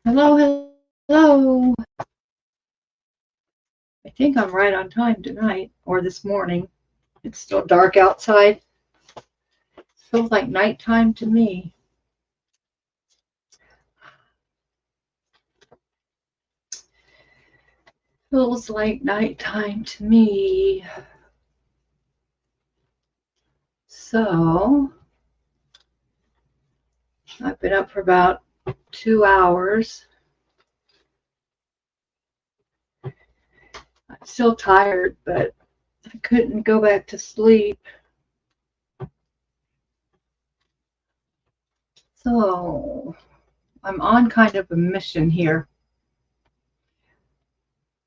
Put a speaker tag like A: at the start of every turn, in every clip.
A: Hello, hello. I think I'm right on time tonight, or this morning. It's still dark outside. Feels like nighttime to me. Feels like nighttime to me. So, I've been up for about 2 hours. I'm still tired, but I couldn't go back to sleep. So, I'm on kind of a mission here.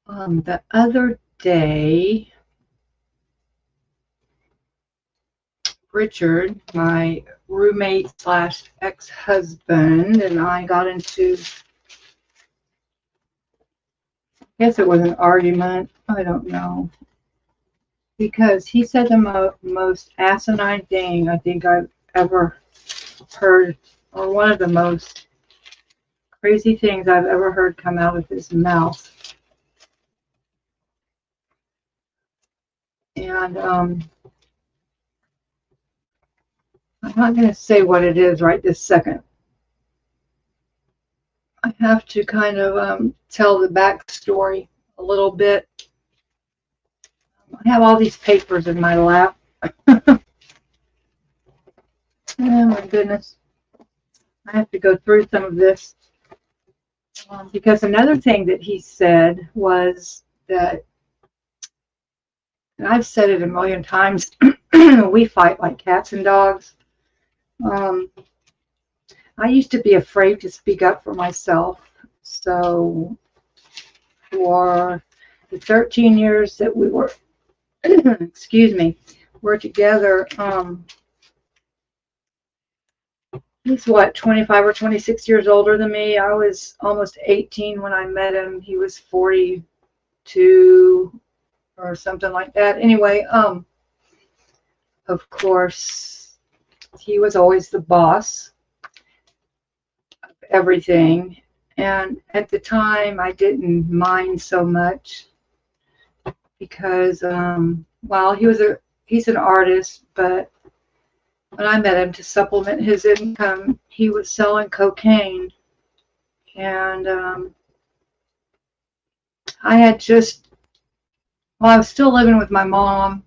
A: The other day, Richard, my roommate slash ex-husband, and I got into, I guess it was an argument, I don't know, because he said the most asinine thing I think I've ever heard, or one of the most crazy things I've ever heard come out of his mouth. And I'm not going to say what it is right this second. I have to kind of tell the backstory a little bit. I have all these papers in my lap. Oh my goodness. I have to go through some of this. Because another thing that he said was that, and I've said it a million times, we fight like cats and dogs. I used to be afraid to speak up for myself. So for the 13 years that we were, excuse me, we're together, he's what, 25 or 26 years older than me. I was almost 18 when I met him. He was 42 or something like that. Anyway, of course, he was always the boss of everything. And at the time, I didn't mind so much because, well, he's an artist, but when I met him, to supplement his income, he was selling cocaine. And I had just, well, I was still living with my mom.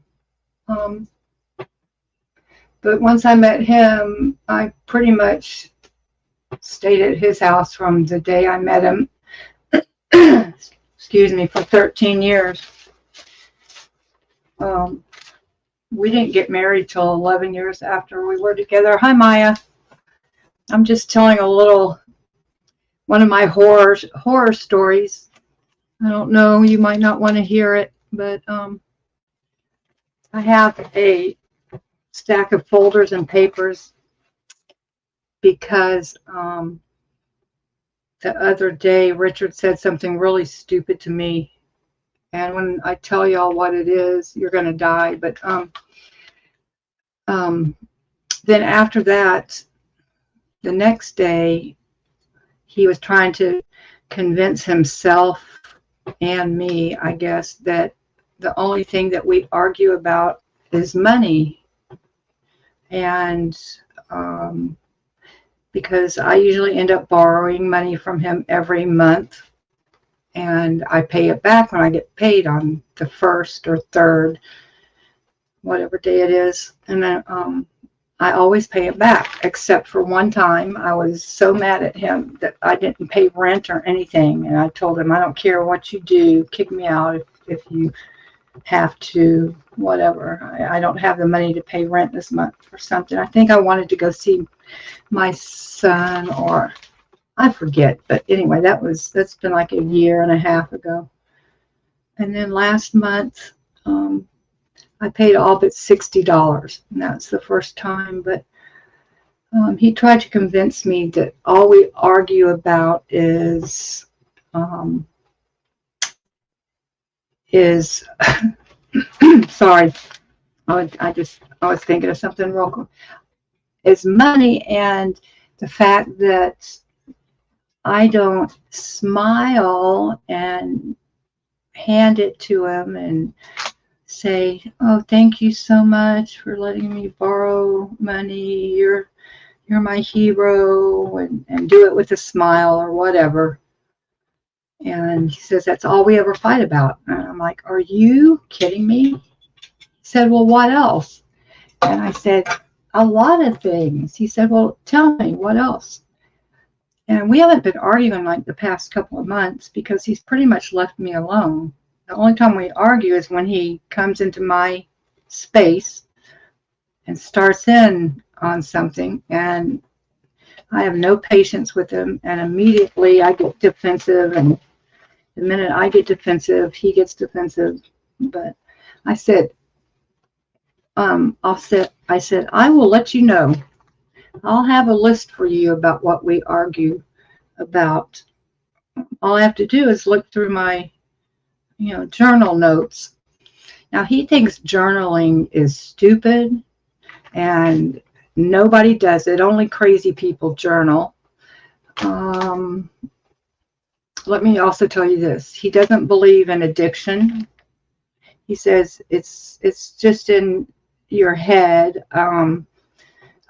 A: But once I met him, I pretty much stayed at his house from the day I met him, excuse me, for 13 years. We didn't get married till 11 years after we were together. Hi, Maya. I'm just telling one of my horror stories. I don't know, you might not want to hear it, but I have a stack of folders and papers because the other day Richard said something really stupid to me, and when I tell y'all what it is, you're gonna die. But then after that, the next day, he was trying to convince himself and me, I guess, that the only thing that we argue about is money. And because I usually end up borrowing money from him every month, and I pay it back when I get paid on the 1st or 3rd, whatever day it is. And then I always pay it back, except for one time I was so mad at him that I didn't pay rent or anything. And I told him, I don't care what you do, kick me out if you have to, whatever. I don't have the money to pay rent this month or something. I think I wanted to go see my son, or I forget. But anyway, that's been like a year and a half ago. And then last month, I paid all but $60, and that's the first time. But he tried to convince me that all we argue about is sorry, I was thinking of something real quick. Is money, and the fact that I don't smile and hand it to him and say, oh, thank you so much for letting me borrow money. You're my hero, and do it with a smile or whatever. And he says, that's all we ever fight about. And I'm like, are you kidding me? He said, well, what else? And I said, a lot of things. He said, well, tell me, what else? And we haven't been arguing like the past couple of months because he's pretty much left me alone. The only time we argue is when he comes into my space and starts in on something, and I have no patience with him, and immediately I get defensive, and the minute I get defensive, he gets defensive. But I said, I said, I will let you know. I'll have a list for you about what we argue about. All I have to do is look through my, journal notes. Now, he thinks journaling is stupid and nobody does it. Only crazy people journal. Let me also tell you this. He doesn't believe in addiction. He says it's just in your head.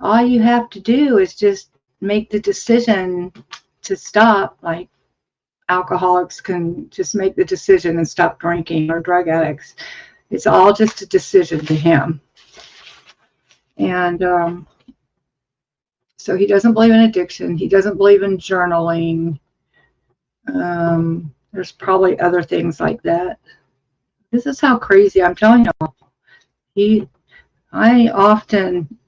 A: All you have to do is just make the decision to stop. Like alcoholics can just make the decision and stop drinking, or drug addicts. It's all just a decision to him. And so he doesn't believe in addiction. He doesn't believe in journaling. There's probably other things like that. This is how crazy, I'm telling you. I often,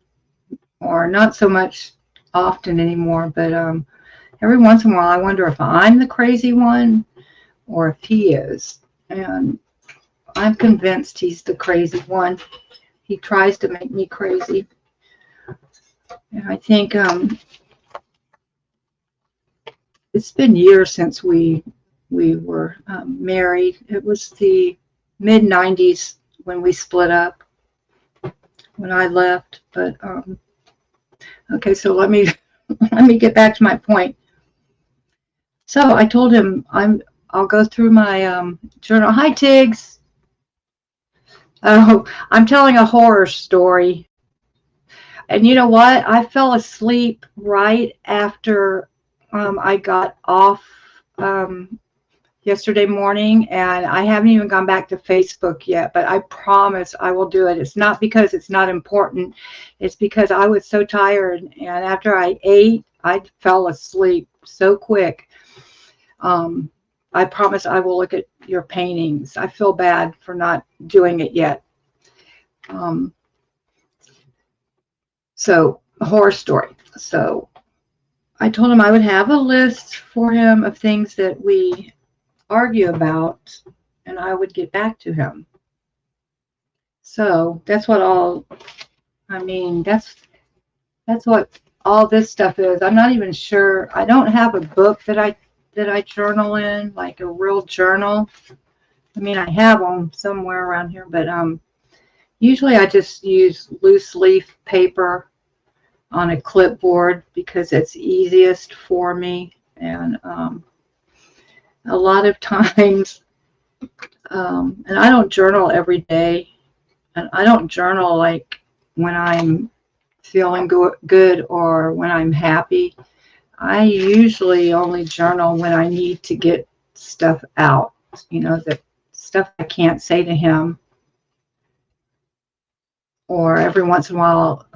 A: or not so much often anymore, but every once in a while I wonder if I'm the crazy one or if he is. And I'm convinced he's the crazy one. He tries to make me crazy. And I think it's been years since we were married. It was the mid-90s when we split up, when I left. But okay, so let me get back to my point. So I told him I'll go through my journal. Hi, Tiggs. Oh, I'm telling a horror story. And you know what? I fell asleep right after I got off yesterday morning, and I haven't even gone back to Facebook yet, but I promise I will do it. It's not because it's not important. It's because I was so tired, and after I ate, I fell asleep so quick. I promise I will look at your paintings. I feel bad for not doing it yet. So, a horror story. So, I told him I would have a list for him of things that we argue about, and I would get back to him. So, that's what that's what all this stuff is. I'm not even sure. I don't have a book that I journal in, like a real journal. I mean, I have them somewhere around here, but usually I just use loose leaf paper on a clipboard because it's easiest for me. And a lot of times, and I don't journal every day, and I don't journal like when I'm feeling good or when I'm happy. I usually only journal when I need to get stuff out, the stuff I can't say to him, or every once in a while,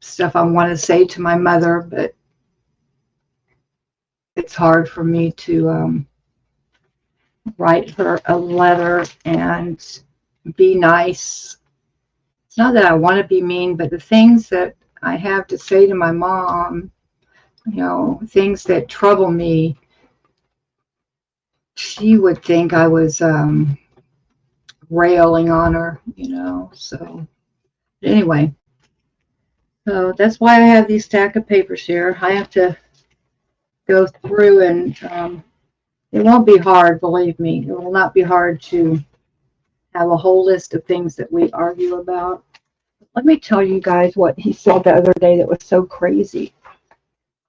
A: stuff I want to say to my mother, but it's hard for me to write her a letter and be nice. It's not that I want to be mean, but the things that I have to say to my mom, things that trouble me, she would think I was railing on her, so anyway. So that's why I have these stack of papers here. I have to go through, and it won't be hard, believe me. It will not be hard to have a whole list of things that we argue about. Let me tell you guys what he said the other day that was so crazy.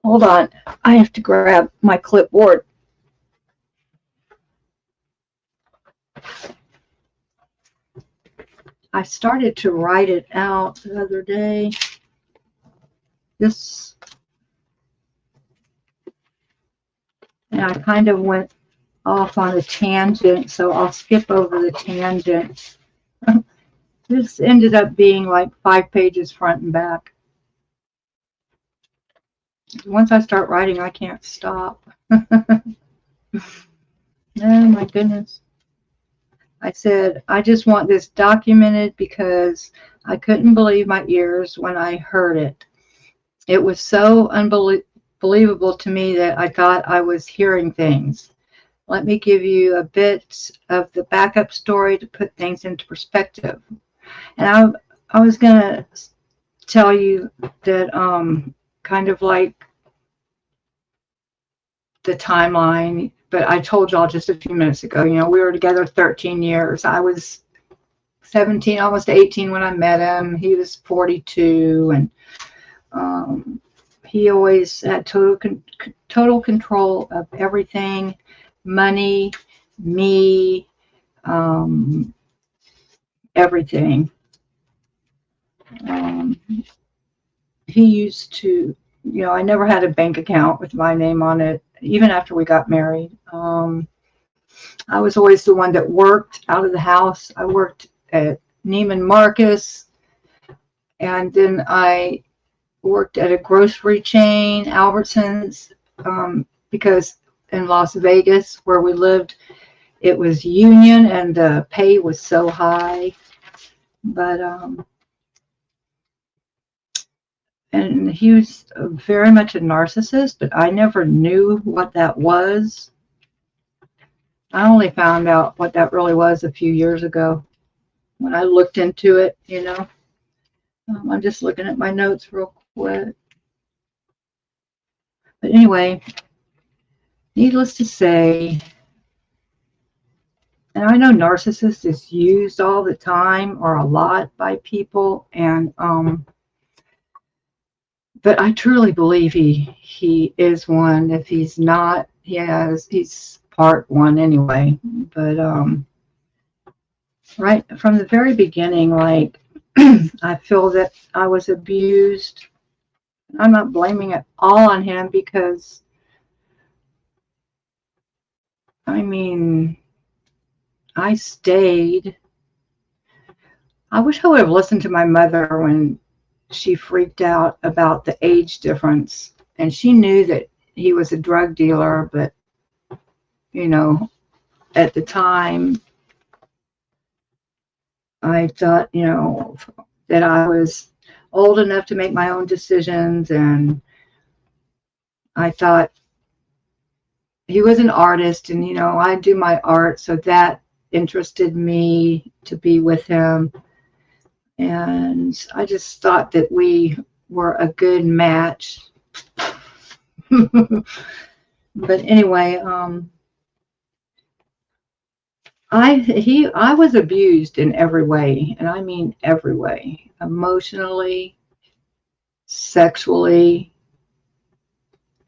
A: Hold on. I have to grab my clipboard. I started to write it out the other day. And I kind of went off on a tangent, so I'll skip over the tangent. This ended up being like 5 pages front and back. Once I start writing, I can't stop. Oh my goodness. I said, I just want this documented because I couldn't believe my ears when I heard it. It was so unbelievable to me that I thought I was hearing things. Let me give you a bit of the backup story to put things into perspective. And I was going to tell you that kind of like the timeline, but I told y'all just a few minutes ago, you know, we were together 13 years. I was 17, almost 18 when I met him. He was 42, and he always had total control of everything, money, me, everything. He used to, you know, I never had a bank account with my name on it, even after we got married. I was always the one that worked out of the house. I worked at Neiman Marcus, and then I worked at a grocery chain, Albertsons, because in Las Vegas, where we lived, it was union and the pay was so high. But and he was very much a narcissist, but I never knew what that was. I only found out what that really was a few years ago when I looked into it, you know. I'm just looking at my notes real quick. But anyway, needless to say, and I know narcissist is used all the time or a lot by people, and but I truly believe he is one. If he's not, he's part one anyway. But right from the very beginning, like I feel that I was abused. I'm not blaming it all on him because I mean I stayed. I wish I would have listened to my mother when she freaked out about the age difference, and she knew that he was a drug dealer, but you know, at the time I thought, you know, that I was old enough to make my own decisions, and I thought he was an artist, and you know, I do my art, so that interested me to be with him. And I just thought that we were a good match. But anyway, I was abused in every way, and I mean every way. Emotionally, sexually,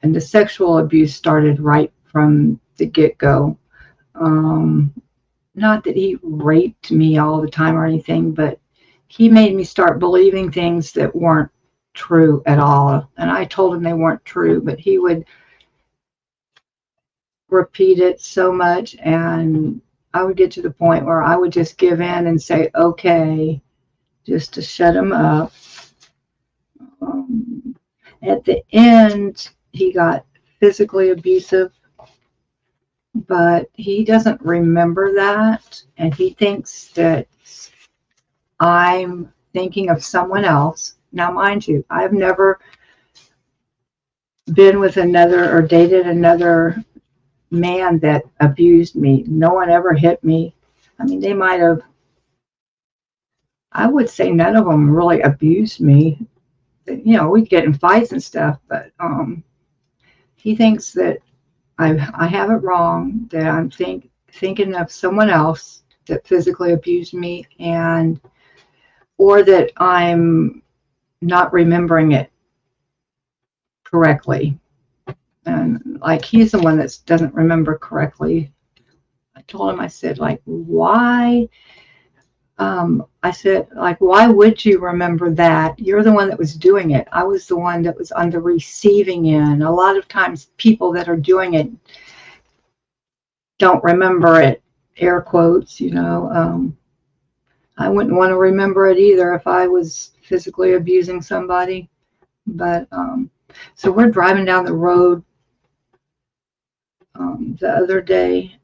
A: and the sexual abuse started right from the get-go. Not that he raped me all the time or anything, but he made me start believing things that weren't true at all. And I told him they weren't true, but he would repeat it so much, and I would get to the point where I would just give in and say, okay, just to shut him up. At the end, he got physically abusive, but he doesn't remember that, and he thinks that I'm thinking of someone else. Now, mind you, I've never been with another or dated another man that abused me. No one ever hit me. I mean, they might have, I would say none of them really abused me. You know, we'd get in fights and stuff, but he thinks that I have it wrong, that I'm thinking of someone else that physically abused me, and or that I'm not remembering it correctly. And like, he's the one that doesn't remember correctly. I told him, I said, like, why? I said, like, why would you remember that? You're the one that was doing it. I was the one that was on the receiving end. A lot of times people that are doing it don't remember it, air quotes, you know. I wouldn't want to remember it either if I was physically abusing somebody. But so we're driving down the road the other day,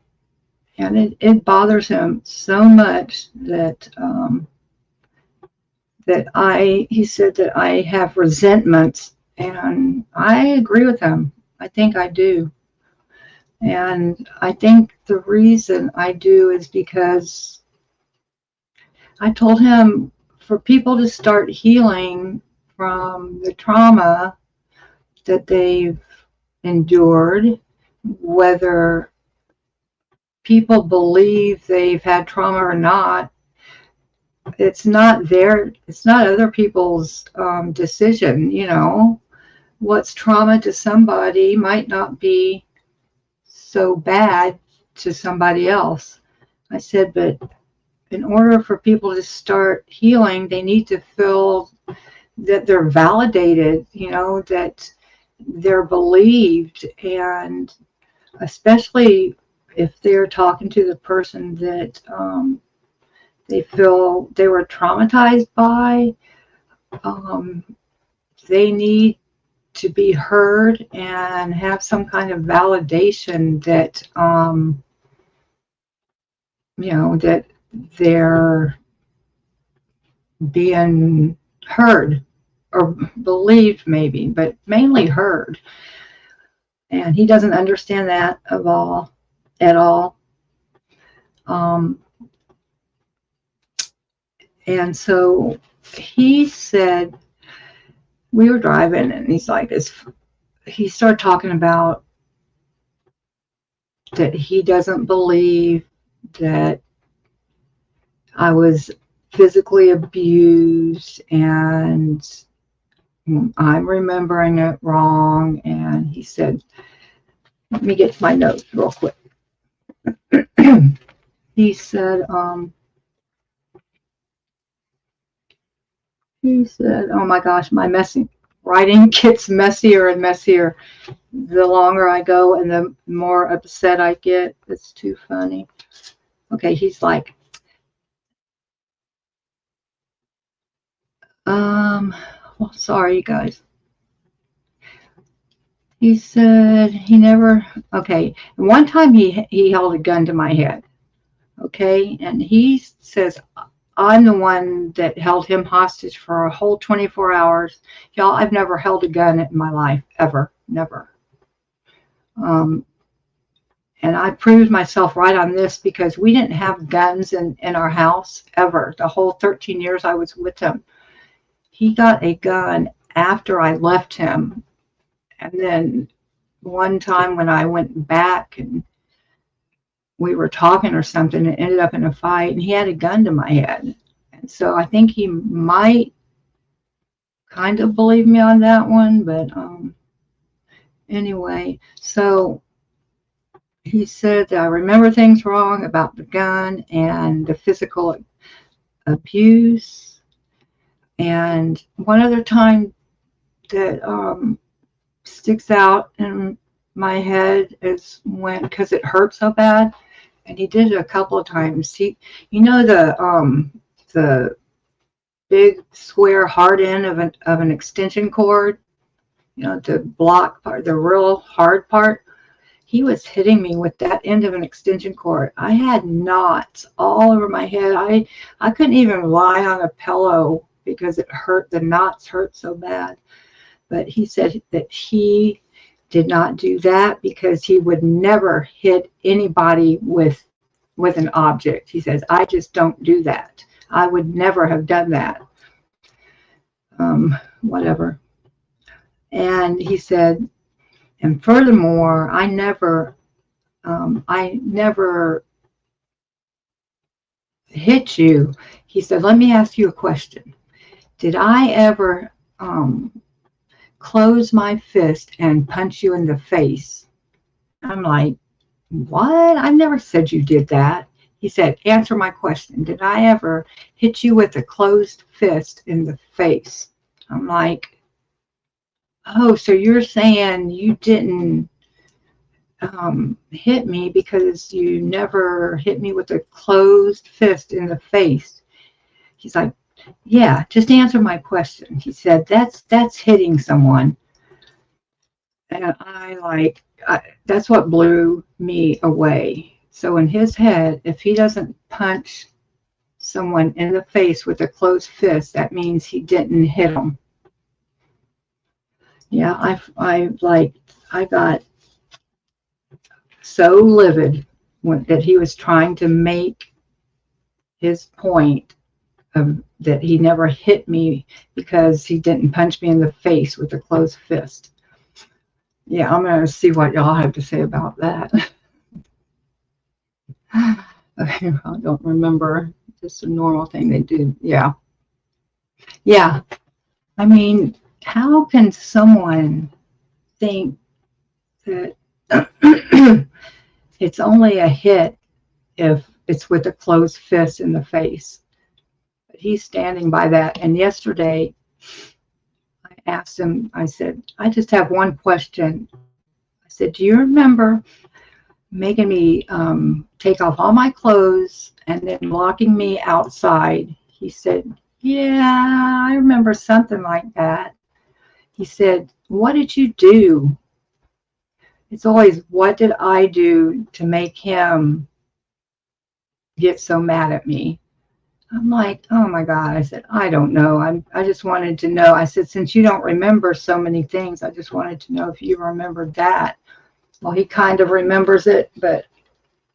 A: and it bothers him so much that he said that I have resentments, and I agree with him. I think I do. And I think the reason I do is because I told him for people to start healing from the trauma that they've endured, whether people believe they've had trauma or not, it's not other people's decision. You know, what's trauma to somebody might not be so bad to somebody else. I said, but in order for people to start healing, they need to feel that they're validated, you know, that they're believed, and especially if they're talking to the person that they feel they were traumatized by, they need to be heard and have some kind of validation that, you know, that they're being heard or believed maybe, but mainly heard. And he doesn't understand that at all. And so he said, we were driving, and he's like this. He started talking about that he doesn't believe that I was physically abused, and I'm remembering it wrong. And he said, let me get my notes real quick. He said, oh my gosh, my writing gets messier and messier the longer I go and the more upset I get. It's too funny. Okay, he's like, well, sorry, you guys. He said he never, okay, one time he held a gun to my head, okay, and he says, I'm the one that held him hostage for a whole 24 hours. Y'all, I've never held a gun in my life, ever, never. And I proved myself right on this because we didn't have guns in our house ever. The whole 13 years I was with him. He got a gun after I left him. And then one time when I went back and we were talking or something, it ended up in a fight, and he had a gun to my head. And so I think he might kind of believe me on that one. But anyway, so he said that I remember things wrong about the gun and the physical abuse. And one other time that sticks out in my head is when, because it hurt so bad, and he did it a couple of times. You know, the big square hard end of an extension cord, you know, the block part, the real hard part. He was hitting me with that end of an extension cord. I had knots all over my head. I couldn't even lie on a pillow because it hurt. The knots hurt so bad. But he said that he did not do that because he would never hit anybody with an object. He says, I just don't do that. I would never have done that. Whatever. And he said, and furthermore, I never hit you. He said, let me ask you a question. Did I ever close my fist and punch you in the face. I'm like, what? I've never said you did that. He said, answer my question. Did I ever hit you with a closed fist in the face? I'm like, oh, so you're saying you didn't hit me because you never hit me with a closed fist in the face. He's like, yeah, just answer my question. He said, that's hitting someone. And that's what blew me away. So in his head, if he doesn't punch someone in the face with a closed fist, that means he didn't hit them. Yeah, I got so livid that he was trying to make his point of that he never hit me because he didn't punch me in the face with a closed fist. Yeah, I'm going to see what y'all have to say about that. Okay, I don't remember. Just a normal thing they do. Yeah. Yeah. I mean, how can someone think that it's only a hit if it's with a closed fist in the face? But he's standing by that. And yesterday, I asked him, I said, I just have one question. I said, do you remember making me take off all my clothes and then locking me outside? He said, yeah, I remember something like that. He said, what did you do? It's always, what did I do to make him get so mad at me? I'm like, oh my God. I said, I don't know. I just wanted to know. I said, since you don't remember so many things, I just wanted to know if you remembered that. Well, he kind of remembers it, but,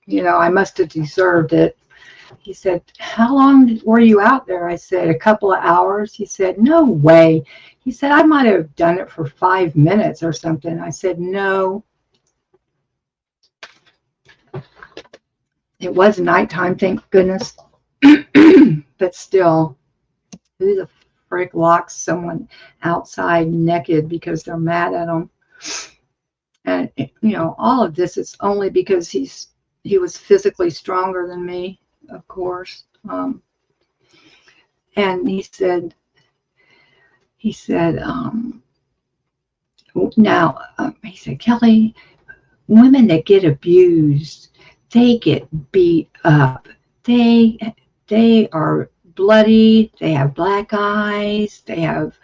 A: you know, I must have deserved it. He said, how long were you out there? I said, a couple of hours. He said, no way. He said, I might have done it for 5 minutes or something. I said, no. It was nighttime, thank goodness. But still, who the frick locks someone outside naked because they're mad at them? And, you know, all of this is only because he was physically stronger than me, of course. And he said, Kelly, women that get abused, they get beat up. They are bloody. They have black eyes. They have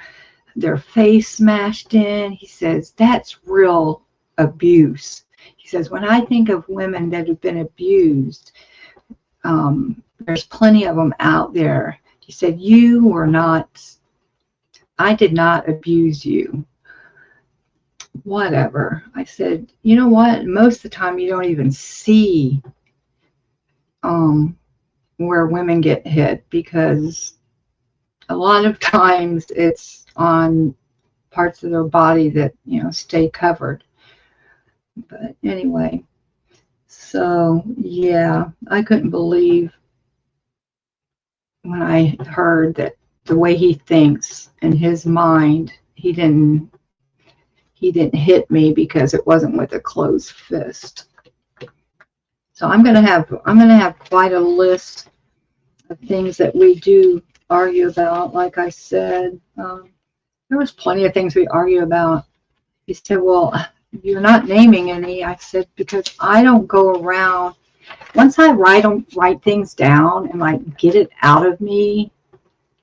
A: their face smashed in. He says, that's real abuse. He says, when I think of women that have been abused, there's plenty of them out there. He said, I did not abuse you. Whatever. I said, you know what? Most of the time you don't even see where women get hit, because a lot of times it's on parts of their body that, you know, stay covered. But anyway, so yeah, I couldn't believe when I heard that the way he thinks in his mind, he didn't hit me because it wasn't with a closed fist. So I'm gonna have quite a list of things that we do argue about. Like I said, there was plenty of things we argue about. He said, well, you're not naming any. I said, because I don't go around. Once I write things down and like get it out of me,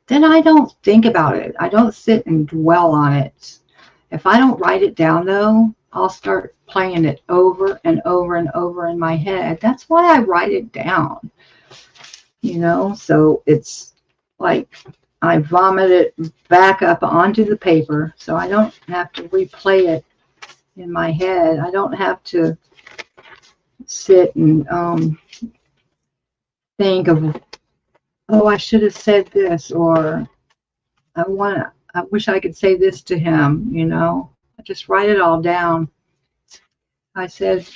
A: then I don't think about it. I don't sit and dwell on it. If I don't write it down, though, I'll start playing it over and over and over in my head. That's why I write it down, you know. So it's like I vomit it back up onto the paper, so I don't have to replay it in my head. I don't have to sit and think of, oh, I should have said this, or I wish I could say this to him, you know. I just write it all down. I said,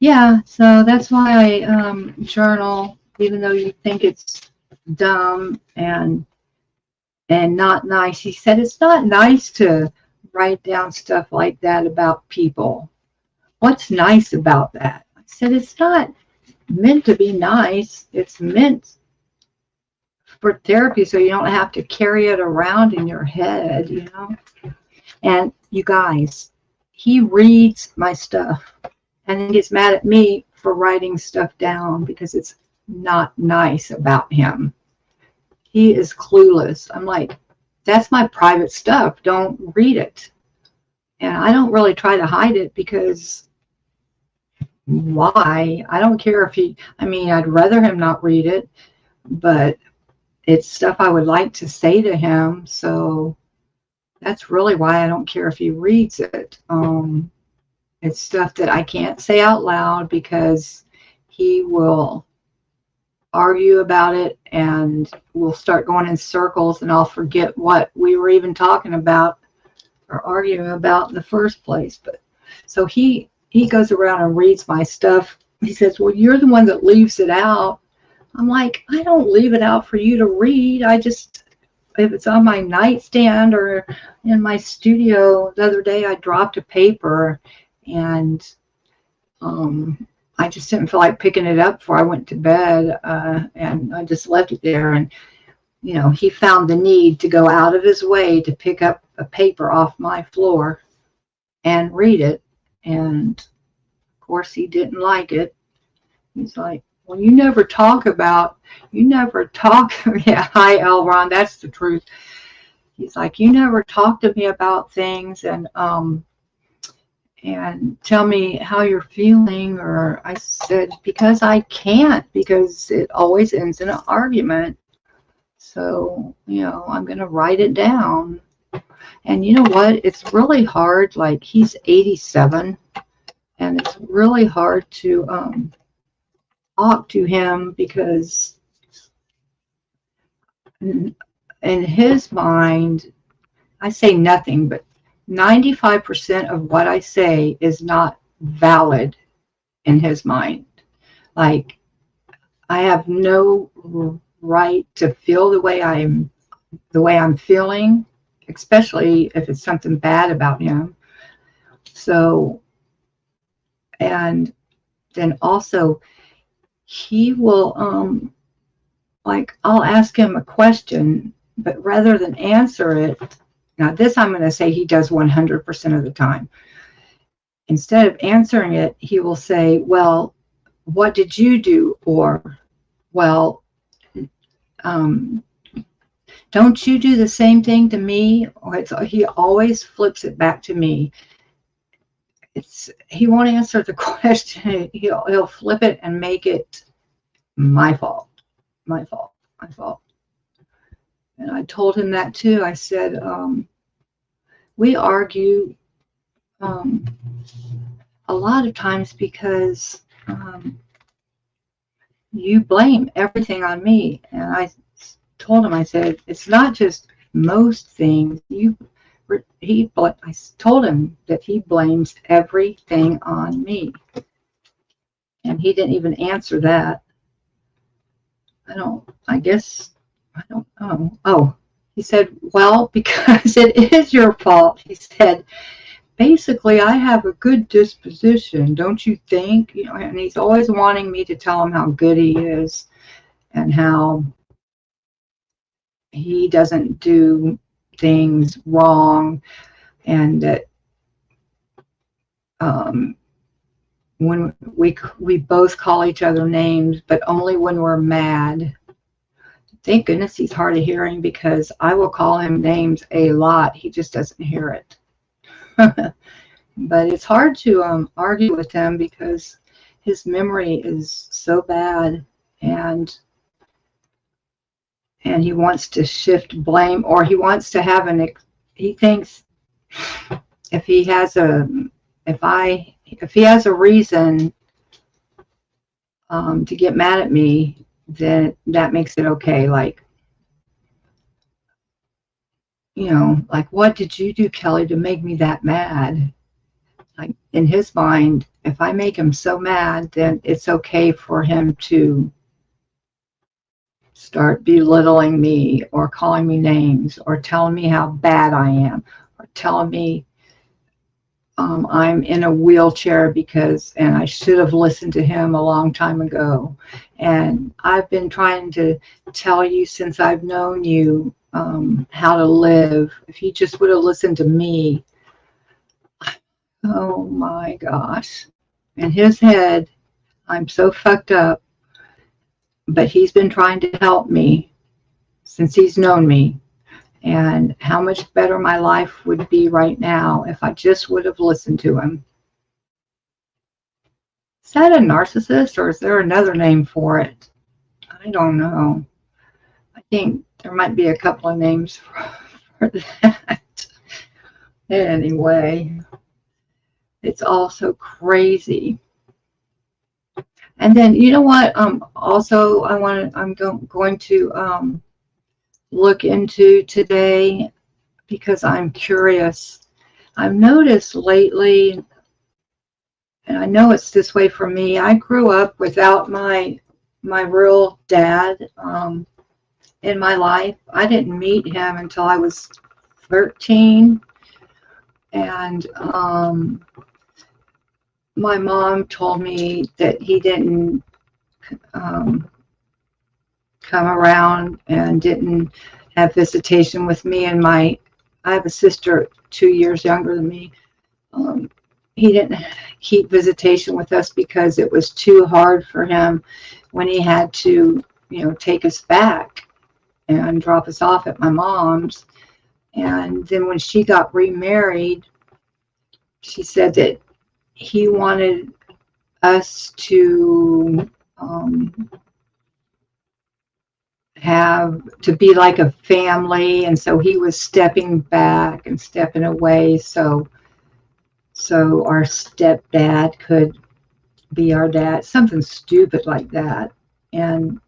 A: yeah, so that's why I journal, even though you think it's dumb and not nice. He said, it's not nice to write down stuff like that about people. What's nice about that? I said, it's not meant to be nice. It's meant for therapy so you don't have to carry it around in your head, you know? And you guys, he reads my stuff and then gets mad at me for writing stuff down because it's not nice about him. He is clueless. I'm like, that's my private stuff. Don't read it. And I don't really try to hide it because why? I don't care if he, I mean, I'd rather him not read it, but it's stuff I would like to say to him. So that's really why I don't care if he reads it. It's stuff that I can't say out loud because he will argue about it and we'll start going in circles and I'll forget what we were even talking about or arguing about in the first place. But so he goes around and reads my stuff. He says, well, you're the one that leaves it out. I'm like, I don't leave it out for you to read. I just, if it's on my nightstand or in my studio, the other day I dropped a paper and I just didn't feel like picking it up before I went to bed, and I just left it there. And, you know, he found the need to go out of his way to pick up a paper off my floor and read it. And, of course, he didn't like it. He's like, well, you never talk. Yeah, hi, Elron, that's the truth. He's like, you never talk to me about things and tell me how you're feeling. Or I said, because I can't, because it always ends in an argument. So, you know, I'm going to write it down. And you know what? It's really hard. Like, he's 87, and it's really hard to talk to him because in his mind, I say nothing, but 95% of what I say is not valid in his mind. Like, I have no right to feel the way I'm feeling, especially if it's something bad about him. So, and then also he will, like, I'll ask him a question, but rather than answer it, now this I'm going to say he does 100% of the time. Instead of answering it, he will say, well, what did you do? Or, well, don't you do the same thing to me? Or he always flips it back to me. He won't answer the question. He'll flip it and make it my fault. And I told him that too. I said, we argue a lot of times because you blame everything on me. And I told him, I said, it's not just most things. I told him that he blames everything on me. And he didn't even answer that. I don't know. Oh, he said, well, because it is your fault. He said, basically, I have a good disposition, don't you think? You know, and he's always wanting me to tell him how good he is and how he doesn't do things wrong, and that when we both call each other names, but only when we're mad. Thank goodness he's hard of hearing, because I will call him names a lot. He just doesn't hear it. But it's hard to argue with him because his memory is so bad, and he wants to shift blame, or he wants to have he thinks if he has a reason to get mad at me, then that makes it okay. Like, you know, like, what did you do, Kelly, to make me that mad? Like, in his mind, if I make him so mad, then it's okay for him to start belittling me or calling me names or telling me how bad I am are telling me I'm in a wheelchair and I should have listened to him a long time ago. And I've been trying to tell you since I've known you how to live. If you just would have listened to me, oh my gosh. In his head, I'm so fucked up, but he's been trying to help me since he's known me. And how much better my life would be right now if I just would have listened to him. Is that a narcissist, or is there another name for it? I don't know. I think there might be a couple of names for that. Anyway, it's all so crazy. And then, you know what? Also, I'm going to look into today, because I'm curious. I've noticed lately, and I know it's this way for me, I grew up without my real dad in my life. I didn't meet him until I was 13. And my mom told me that he didn't come around and didn't have visitation with me and I have a sister 2 years younger than me. He didn't keep visitation with us because it was too hard for him when he had to, take us back and drop us off at my mom's. And then when she got remarried, she said that he wanted us to be like a family, and so he was stepping back and stepping away so our stepdad could be our dad, something stupid like that. And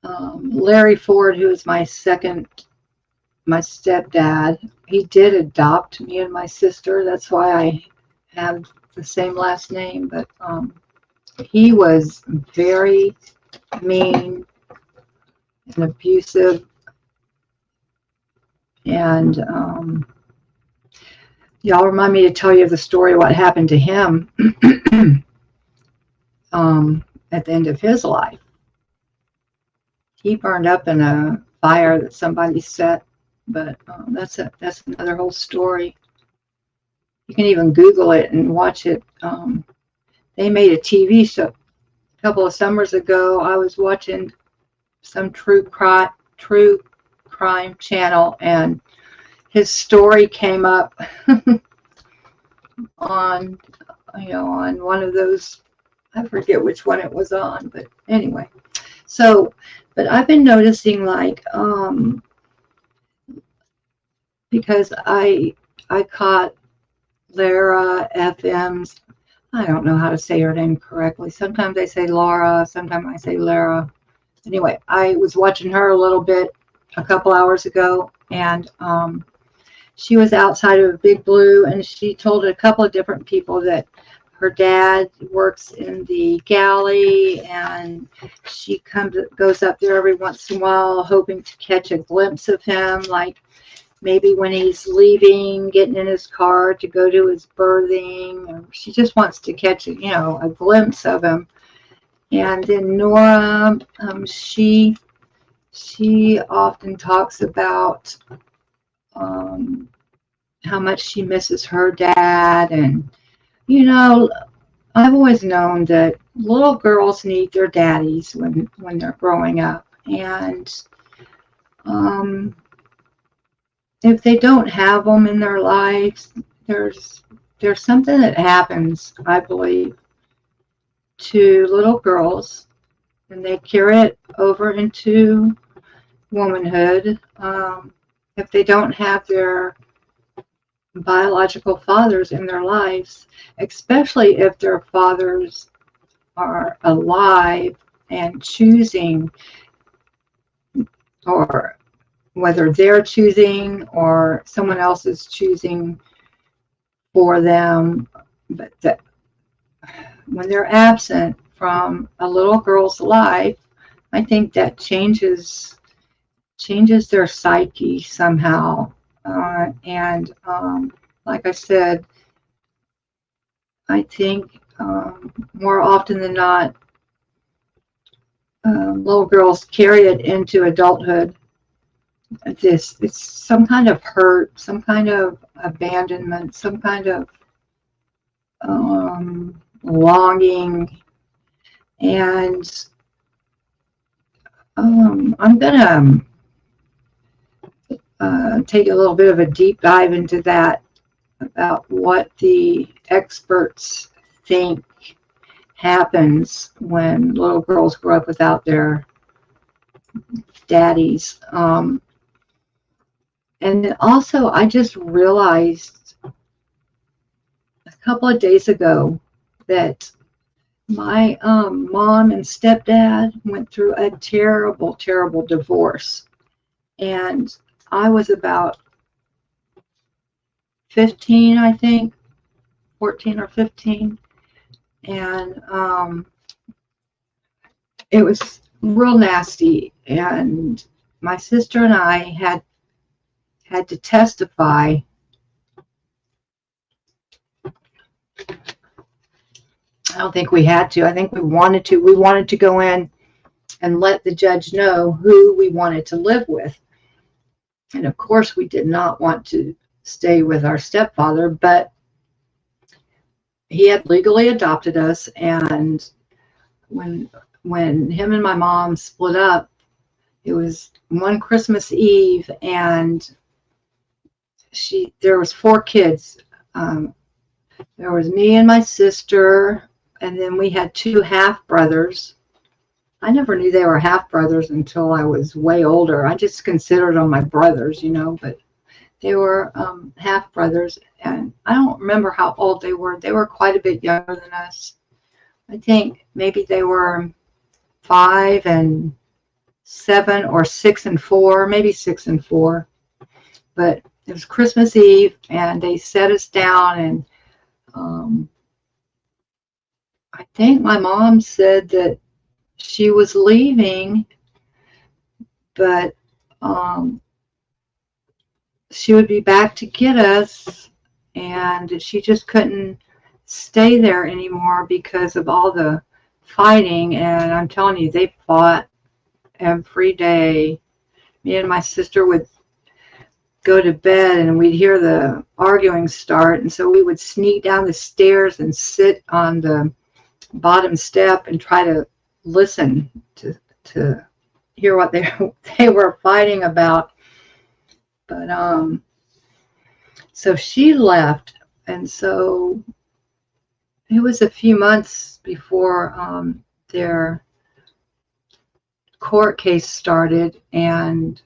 A: Larry Ford, who is my stepdad, he did adopt me and my sister. That's why I have the same last name. But he was very mean and abusive. And y'all remind me to tell you the story of what happened to him at the end of his life. He burned up in a fire that somebody set, but that's another whole story. You can even Google it and watch it. They made a TV show a couple of summers ago. I was watching some true crime channel, and his story came up on one of those. I forget which one it was on, but anyway. So, but I've been noticing, like, because I caught Lara FM's, I don't know how to say her name correctly. Sometimes I say Laura, sometimes I say Lara. Anyway, I was watching her a little bit a couple hours ago, and she was outside of Big Blue, and she told a couple of different people that her dad works in the galley, and she goes up there every once in a while hoping to catch a glimpse of him, like maybe when he's leaving, getting in his car to go to his birthing. Or she just wants to catch a glimpse of him. And then Nora, she often talks about how much she misses her dad. And I've always known that little girls need their daddies when they're growing up. And if they don't have them in their lives, there's something that happens, I believe, to little girls, and they carry it over into womanhood. If they don't have their biological fathers in their lives, especially if their fathers are alive and choosing, or whether they're choosing or someone else is choosing for them, but that when they're absent from a little girl's life, I think that changes their psyche somehow. And like I said, I think more often than not, little girls carry it into adulthood. It's some kind of hurt, some kind of abandonment, some kind of longing. And I'm gonna take a little bit of a deep dive into that, about what the experts think happens when little girls grow up without their daddies. And then also, I just realized a couple of days ago that my mom and stepdad went through a terrible, terrible divorce. And I was about 15, I think, 14 or 15. And it was real nasty. And my sister and I had to testify. I don't think we had to. I think we wanted to. We wanted to go in and let the judge know who we wanted to live with. And of course, we did not want to stay with our stepfather, but he had legally adopted us. And when him and my mom split up, it was one Christmas Eve, and there was 4 kids. There was me and my sister, and then we had 2 half brothers. I never knew they were half brothers until I was way older. I just considered them my brothers, but they were half brothers, and I don't remember how old they were. They were quite a bit younger than us. I think maybe they were 5 and 7, or 6 and 4, maybe 6 and 4. But it was Christmas Eve, and they set us down, and I think my mom said that she was leaving, but she would be back to get us, and she just couldn't stay there anymore because of all the fighting. And I'm telling you, they fought every day. Me and my sister would go to bed, and we'd hear the arguing start, and so we would sneak down the stairs and sit on the bottom step and try to listen to hear what they were fighting about. But so she left, and so it was a few months before their court case started. And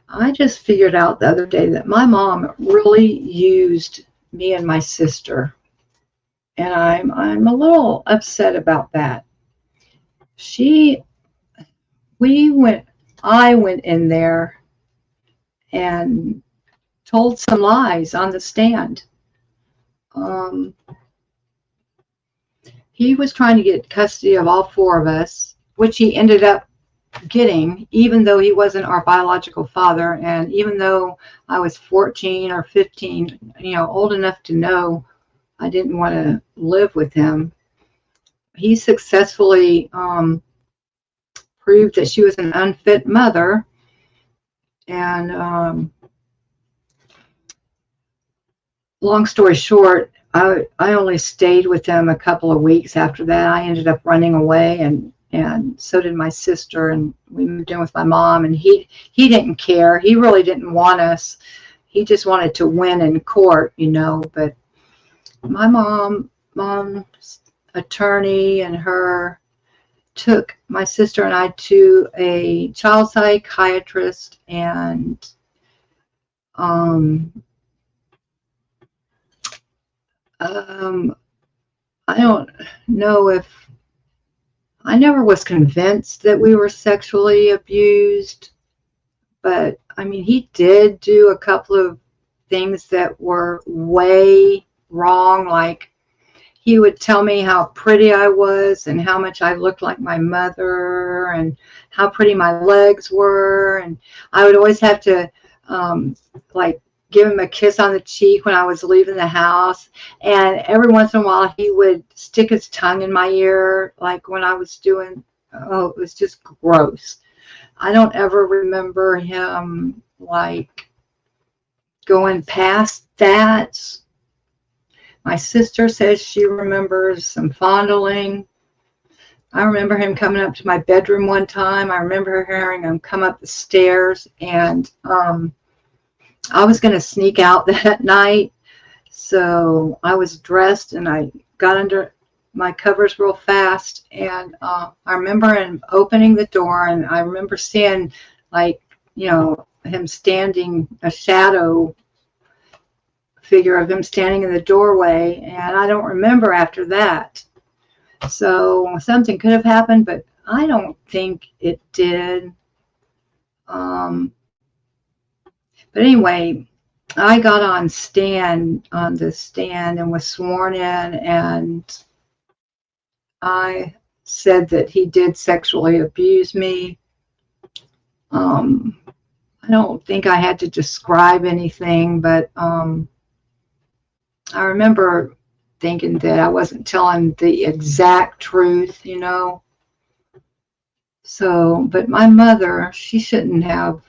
A: I just figured out the other day that my mom really used me and my sister, and I'm a little upset about that. I went in there and told some lies on the stand. He was trying to get custody of all 4 of us, which he ended up getting, even though he wasn't our biological father, and even though I was 14 or 15, old enough to know I didn't want to live with him. He successfully proved that she was an unfit mother, and long story short, I only stayed with them a couple of weeks after that. I ended up running away, and so did my sister, and we moved in with my mom. And he didn't care. He really didn't want us. He just wanted to win in court, But my mom's attorney and her took my sister and I to a child psychiatrist, and I don't know if I never was convinced that we were sexually abused, but I mean, he did do a couple of things that were way wrong. Like, he would tell me how pretty I was and how much I looked like my mother and how pretty my legs were, and I would always have to like give him a kiss on the cheek when I was leaving the house. And every once in a while he would stick his tongue in my ear, like when I was doing, oh, it was just gross. I don't ever remember him like going past that. My sister says she remembers some fondling. I remember him coming up to my bedroom one time. I remember hearing him come up the stairs, and I was going to sneak out that night. So I was dressed and I got under my covers real fast. And I remember him opening the door, and I remember seeing, like, you know, him standing, a shadow figure of him standing in the doorway. And I don't remember after that. So something could have happened, but I don't think it did. But anyway, I got on the stand and was sworn in, and I said that he did sexually abuse me. I don't think I had to describe anything, but I remember thinking that I wasn't telling the exact truth, you know. So, but my mother, she shouldn't have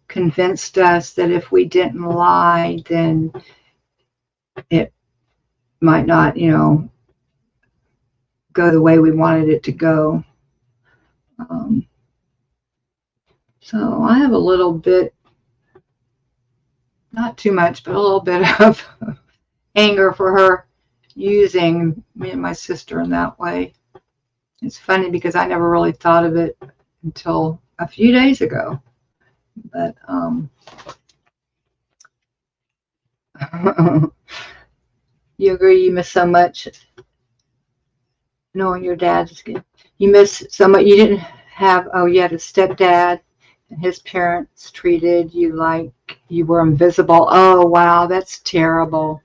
A: convinced us that if we didn't lie, then it might not, you know, go the way we wanted it to go. So I have a little bit, not too much, but a little bit of anger for her using me and my sister in that way. It's funny because I never really thought of it until a few days ago. But you agree you miss so much knowing your dad's good. You miss so much. You didn't have, oh, you had a stepdad, and his parents treated you like you were invisible. Oh, wow, that's terrible.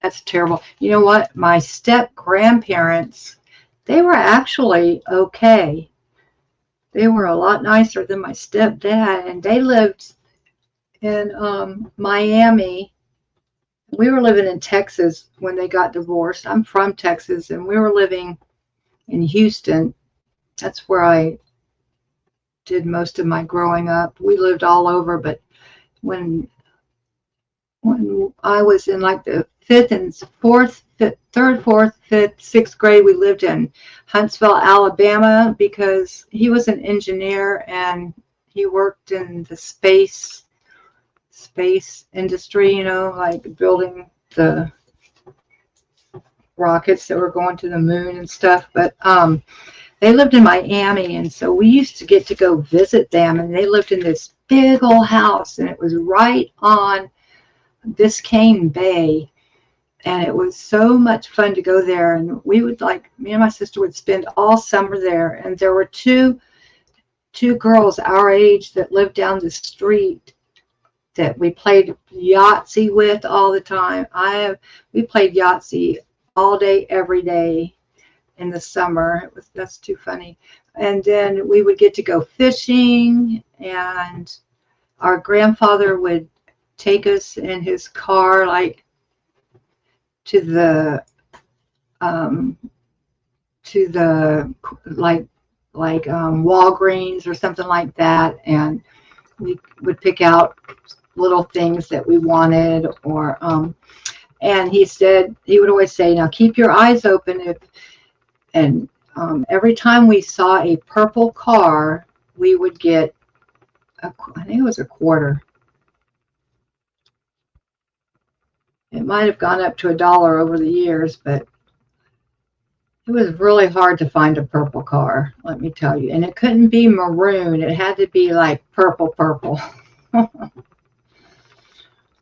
A: That's terrible. You know what? My step-grandparents, they were actually okay. They were a lot nicer than my stepdad, and they lived in Miami. We were living in Texas when they got divorced. I'm from Texas, and we were living in Houston. That's where I did most of my growing up. We lived all over, but when I was in like the third, fourth, fifth, sixth grade, we lived in Huntsville, Alabama, because he was an engineer and he worked in the space industry, you know, like building the rockets that were going to the moon and stuff. But they lived in Miami, and so we used to get to go visit them, and they lived in this big old house, and it was right on Biscayne Bay, and it was so much fun to go there. And we would, like, me and my sister would spend all summer there, and there were two girls our age that lived down the street that we played Yahtzee with all the time. We played Yahtzee all day, every day in the summer. That's too funny. And then we would get to go fishing, and our grandfather would take us in his car, like, to the Walgreens or something like that, and we would pick out little things that we wanted, or and he would always say, now keep your eyes open, and every time we saw a purple car, we would get I think it was a quarter. It might have gone up to $1 over the years, but it was really hard to find a purple car, let me tell you. And it couldn't be maroon. It had to be like purple.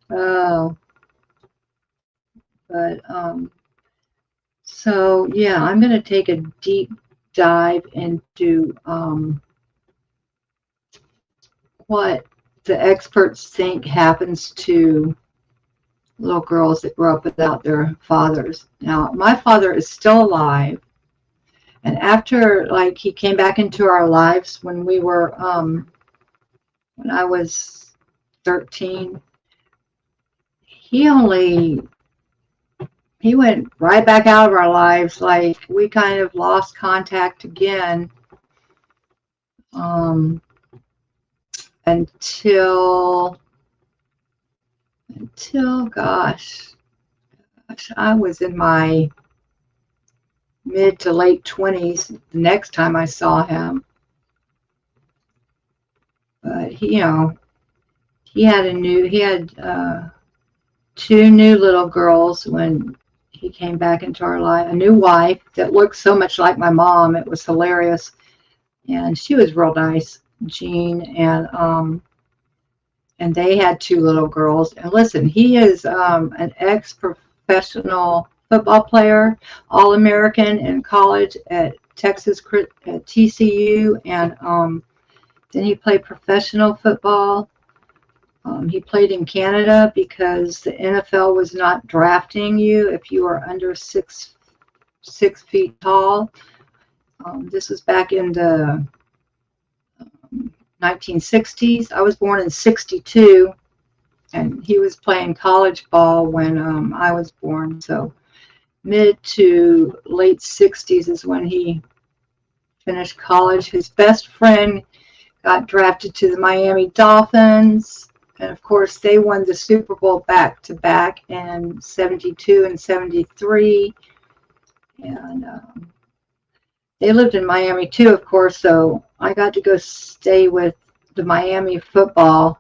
A: Oh, but so yeah, I'm going to take a deep dive into what the experts think happens to little girls that grow up without their fathers. Now, my father is still alive, and after, like, he came back into our lives when we were when I was 13. He went right back out of our lives. Like, we kind of lost contact again, until gosh, I was in my mid to late 20s the next time I saw him. But he had two new little girls when he came back into our life. A new wife that looked so much like my mom. It was hilarious. And she was real nice, Jean. And they had two little girls. And listen, he is an ex-professional football player, All-American in college at Texas, at TCU. And then he played professional football. He played in Canada because the NFL was not drafting you if you were under 6 feet tall. This was back in the 1960s. I was born in 62, and he was playing college ball when I was born. So mid to late 60s is when he finished college. His best friend got drafted to the Miami Dolphins. And of course, they won the Super Bowl back-to-back in 72 and 73. And they lived in Miami too, of course, so I got to go stay with the Miami football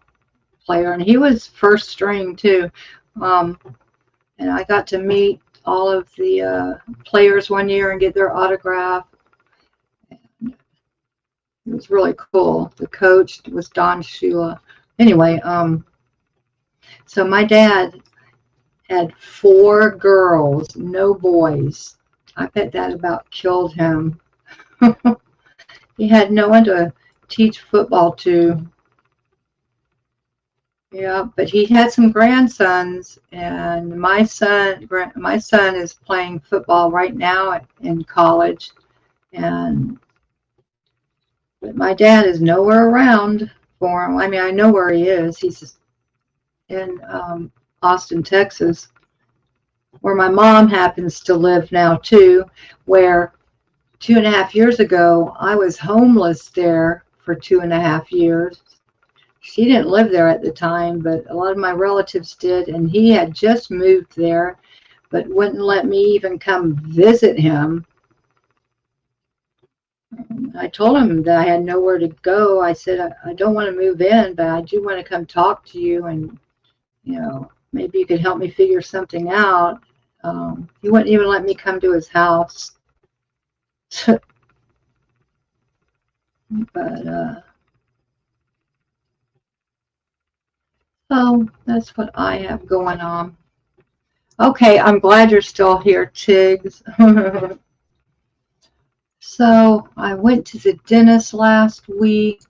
A: player. And he was first string too. And I got to meet all of the players one year and get their autograph. And it was really cool. The coach was Don Shula. Anyway, so my dad had 4 girls, no boys. I bet that about killed him. He had no one to teach football to. Yeah, but he had some grandsons, and my son is playing football right now in college, but my dad is nowhere around for him. I mean, I know where he is. He's in Austin, Texas, where my mom happens to live now too, where 2.5 years ago I was homeless there for 2.5 years. She didn't live there at the time, but a lot of my relatives did, and he had just moved there, but wouldn't let me even come visit him. I told him that I had nowhere to go. I said, I don't want to move in, but I do want to come talk to you, and maybe you could help me figure something out. He wouldn't even let me come to his house. But so that's what I have going on. Okay, I'm glad you're still here, Tiggs. So I went to the dentist last week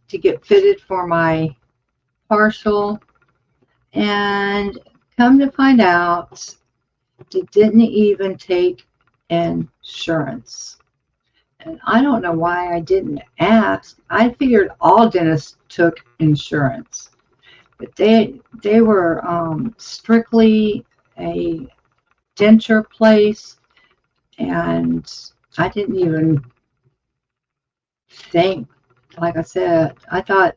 A: to get fitted for my partial, and come to find out, they didn't even take insurance. And I don't know why I didn't ask. I figured all dentists took insurance, but they were strictly a denture place, and I didn't even think. Like I said, I thought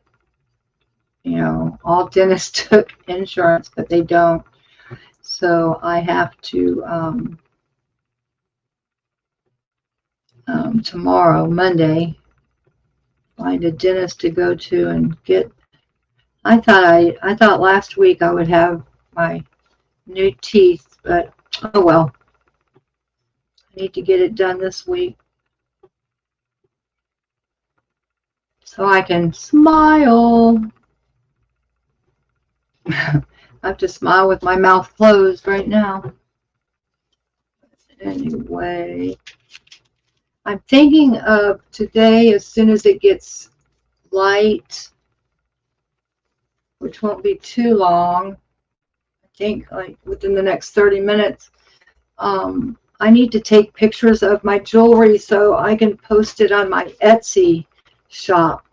A: all dentists took insurance, but they don't. So I have to tomorrow, Monday, find a dentist to go to and get. I thought last week I would have my new teeth, but oh well. I need to get it done this week so I can smile. I have to smile with my mouth closed right now. Anyway, I'm thinking of today, as soon as it gets light, which won't be too long, I think like within the next 30 minutes, I need to take pictures of my jewelry so I can post it on my Etsy shop.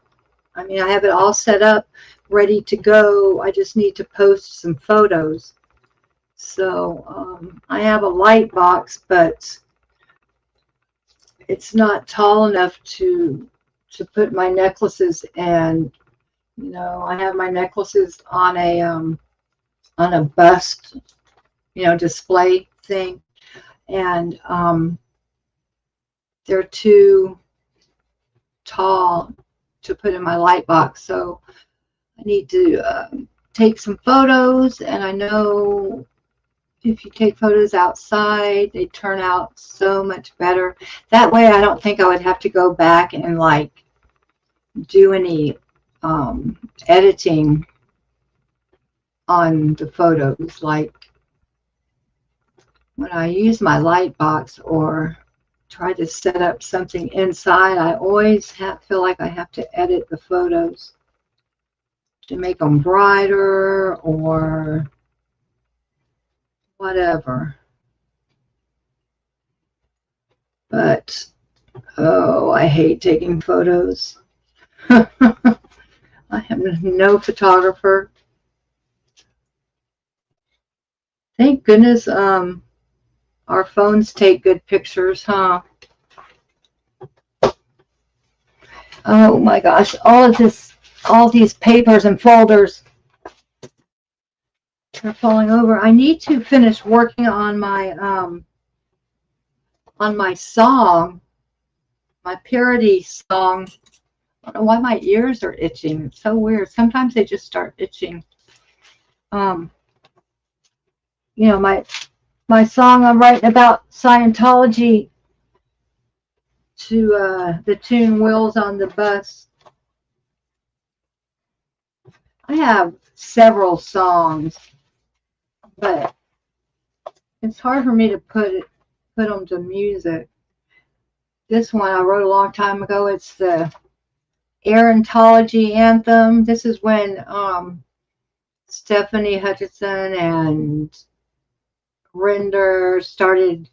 A: I mean, I have it all set up, ready to go. I just need to post some photos. So I have a light box, but it's not tall enough to put my necklaces in. You know, I have my necklaces on a bust, you know, display thing, and they're too tall to put in my light box. So I need to take some photos, and I know if you take photos outside, they turn out so much better. That way I don't think I would have to go back and like do any editing on the photos. Like when I use my light box or try to set up something inside, I always feel like I have to edit the photos to make them brighter or whatever. But oh, I hate taking photos. I am no photographer. Thank goodness our phones take good pictures, huh? Oh my gosh, all these papers and folders are falling over. I need to finish working on my song, my parody song. I don't know why my ears are itching. It's so weird. Sometimes they just start itching. You know, my song I'm writing about Scientology to the tune Wheels on the Bus. I have several songs, but it's hard for me to put them to music. This one I wrote a long time ago. It's the Aerontology anthem. This is when Stephanie Hutchinson and Rinder started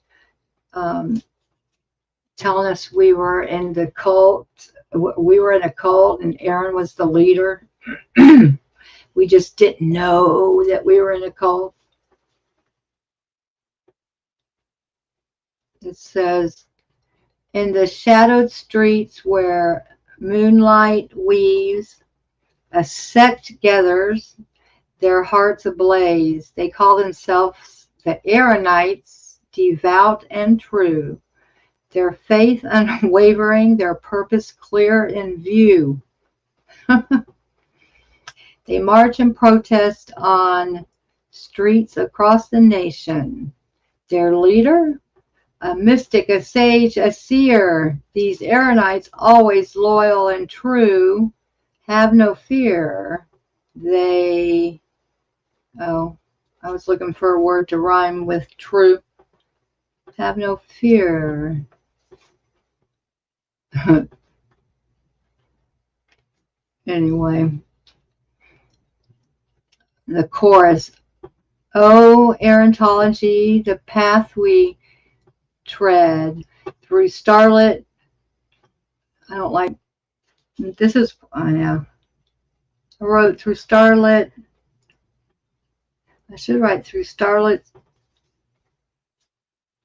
A: telling us we were in the cult. We were in a cult, and Aaron was the leader. We just didn't know that we were in a cult. It says, in the shadowed streets where moonlight weaves, a sect gathers, their hearts ablaze. They call themselves the Aaronites, devout and true. Their faith unwavering, their purpose clear in view. They march and protest on streets across the nation. Their leader, a mystic, a sage, a seer. These Aaronites, always loyal and true, have no fear. They, oh, I was looking for a word to rhyme with true. Have no fear. Anyway, the chorus. Oh, Aerontology, the path we tread through starlit. I don't like this. Is yeah. I wrote through starlit. I should write through starlit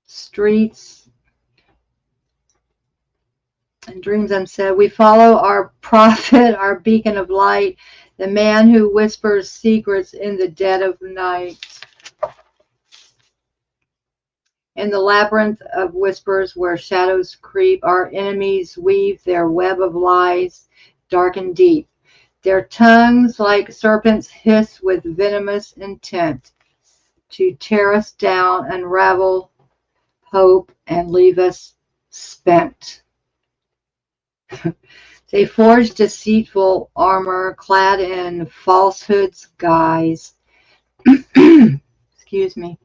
A: streets and dreams unsaid. We follow our prophet, our beacon of light, the man who whispers secrets in the dead of night. In the labyrinth of whispers where shadows creep, our enemies weave their web of lies, dark and deep. Their tongues like serpents hiss with venomous intent to tear us down, unravel hope, and leave us spent. They forge deceitful armor clad in falsehood's guise. Excuse me.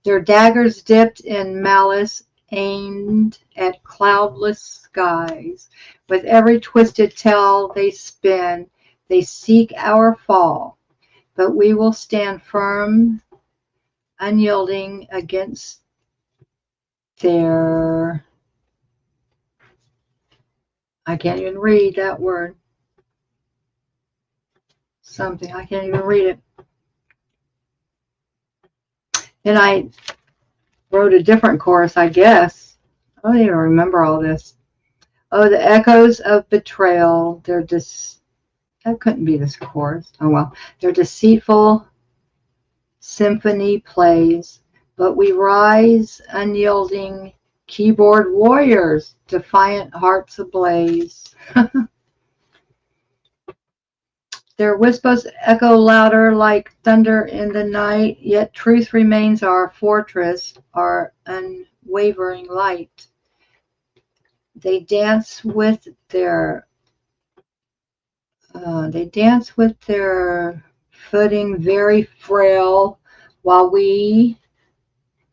A: Their daggers dipped in malice, aimed at cloudless skies. With every twisted tale they spin, they seek our fall. But we will stand firm, unyielding against their... I can't even read that word. something. I can't even read it. Then I wrote a different chorus, I guess. I don't even remember all this. Oh, the echoes of betrayal. That couldn't be this chorus. Oh, well. Their deceitful symphony plays, but we rise unyielding keyboard warriors, defiant hearts ablaze. Their whispers echo louder like thunder in the night, yet truth remains our fortress, our unwavering light. They dance with their footing very frail, while we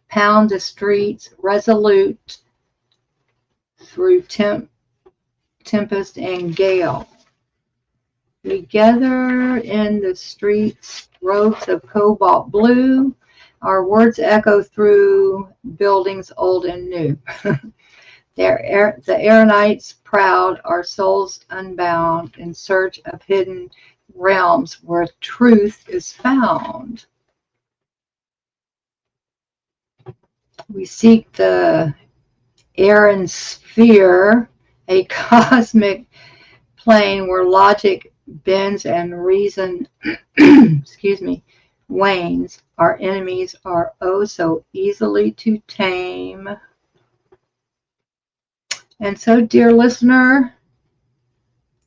A: pound the streets resolute through tempest and gale. We gather in the streets, robes of cobalt blue. Our words echo through buildings old and new. The aeronauts proud, our souls unbound, in search of hidden realms where truth is found. We seek the Aeron sphere, a cosmic plane where logic bends and reason wanes. Our enemies are oh so easily to tame. And so, dear listener,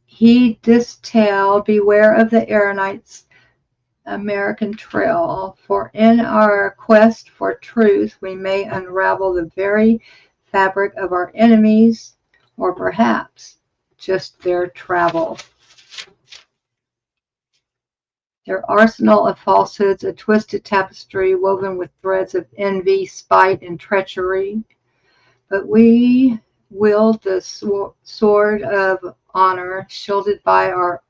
A: heed this tale, beware of the aeronauts' American trail, for in our quest for truth we may unravel the very fabric of our enemies, or perhaps just their travel. Their arsenal of falsehoods, a twisted tapestry woven with threads of envy, spite, and treachery. But we wield the sword of honor, shielded by our,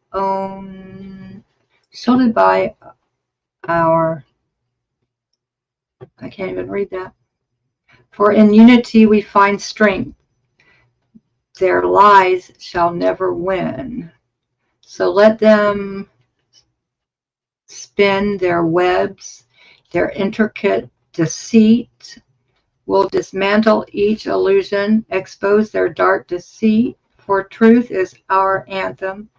A: I can't even read that. For in unity we find strength. Their lies shall never win. So let them spin their webs, their intricate deceit. Will dismantle each illusion, expose their dark deceit. For truth is our anthem,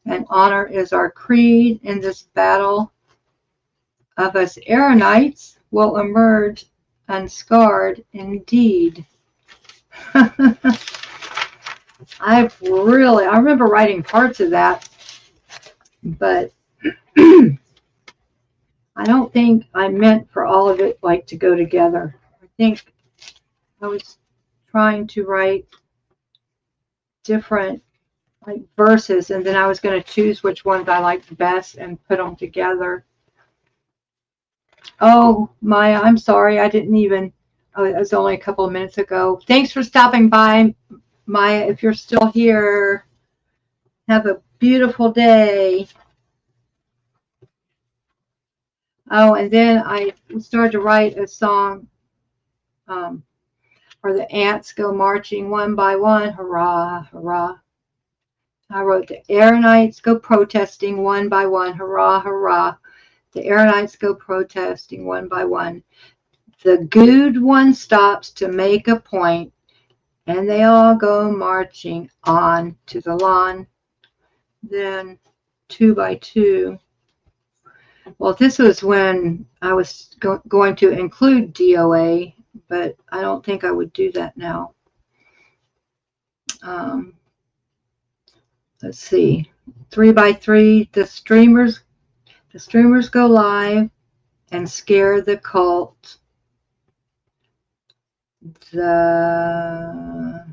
A: and honor is our creed. In this battle of us aeronauts will emerge unscarred indeed. I remember writing parts of that, but I don't think I meant for all of it like to go together. I think I was trying to write different like verses, and then I was going to choose which ones I liked best and put them together. Oh, Maya, I'm sorry. I didn't even, it was only a couple of minutes ago. Thanks for stopping by, Maya. If you're still here, have a beautiful day. Oh, and then I started to write a song where the ants go marching one by one. Hurrah, hurrah. I wrote the aeronauts go protesting one by one. Hurrah, hurrah. The aeronauts go protesting one by one. The good one stops to make a point, and they all go marching on to the lawn. Then 2 by 2. Well, this was when I was going to include DOA, but I don't think I would do that now. Let's see. 3 by 3. The streamers go live and scare the cult. Did I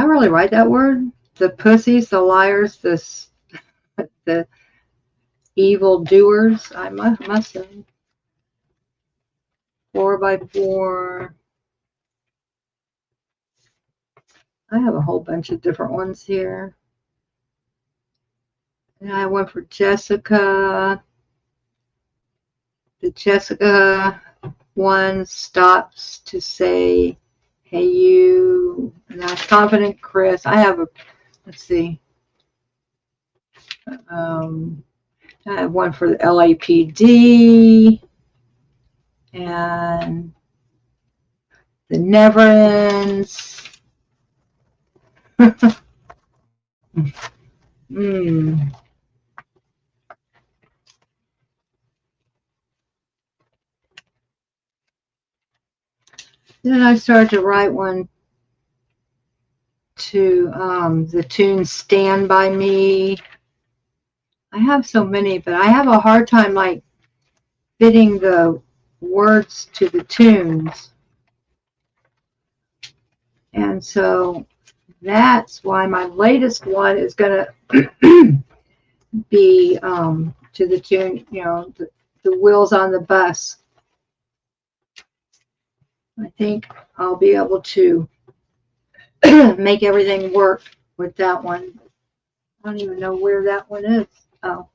A: really write that word? The pussies, the liars, the evil doers. I must have. 4 by 4. I have a whole bunch of different ones here. And I have one for Jessica. The Jessica one stops to say, hey, you. And that's Confident Chris. I have let's see. I have one for the LAPD and the Never Ends. mm. Then I started to write one to the tune Stand By Me. I have so many, but I have a hard time like fitting the words to the tunes. And so that's why my latest one is going to be to the tune, you know, the Wheels on the Bus. I think I'll be able to make everything work with that one. I don't even know where that one is. Oh,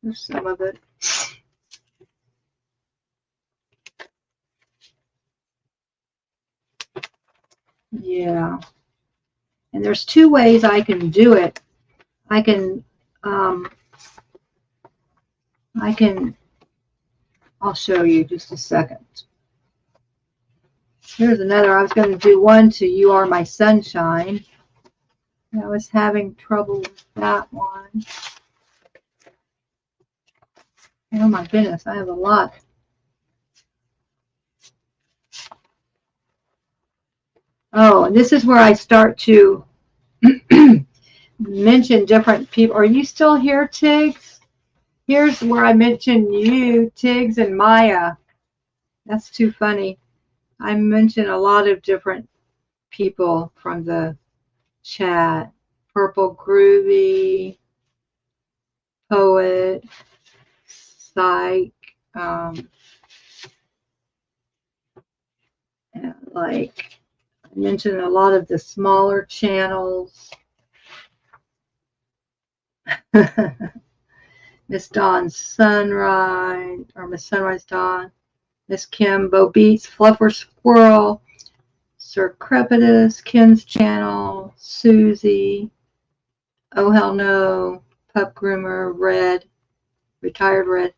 A: there's some of it. Yeah. And there's two ways I can do it. I can, I'll show you just a second. Here's another. I was going to do one to You Are My Sunshine. I was having trouble with that one. Oh my goodness, I have a lot. Oh, and this is where I start to mention different people. Are you still here, Tiggs? Here's where I mention you, Tiggs, and Maya. That's too funny. I mention a lot of different people from the chat. Purple Groovy, Poet, Psych, and like I mentioned a lot of the smaller channels. Miss Dawn Sunrise, or Miss Sunrise Dawn, Miss Kim, Bo Beats, Fluffer Squirrel, Sir Crepitus, Ken's Channel, Susie, Oh Hell No, Pup Groomer, Red, Retired Red,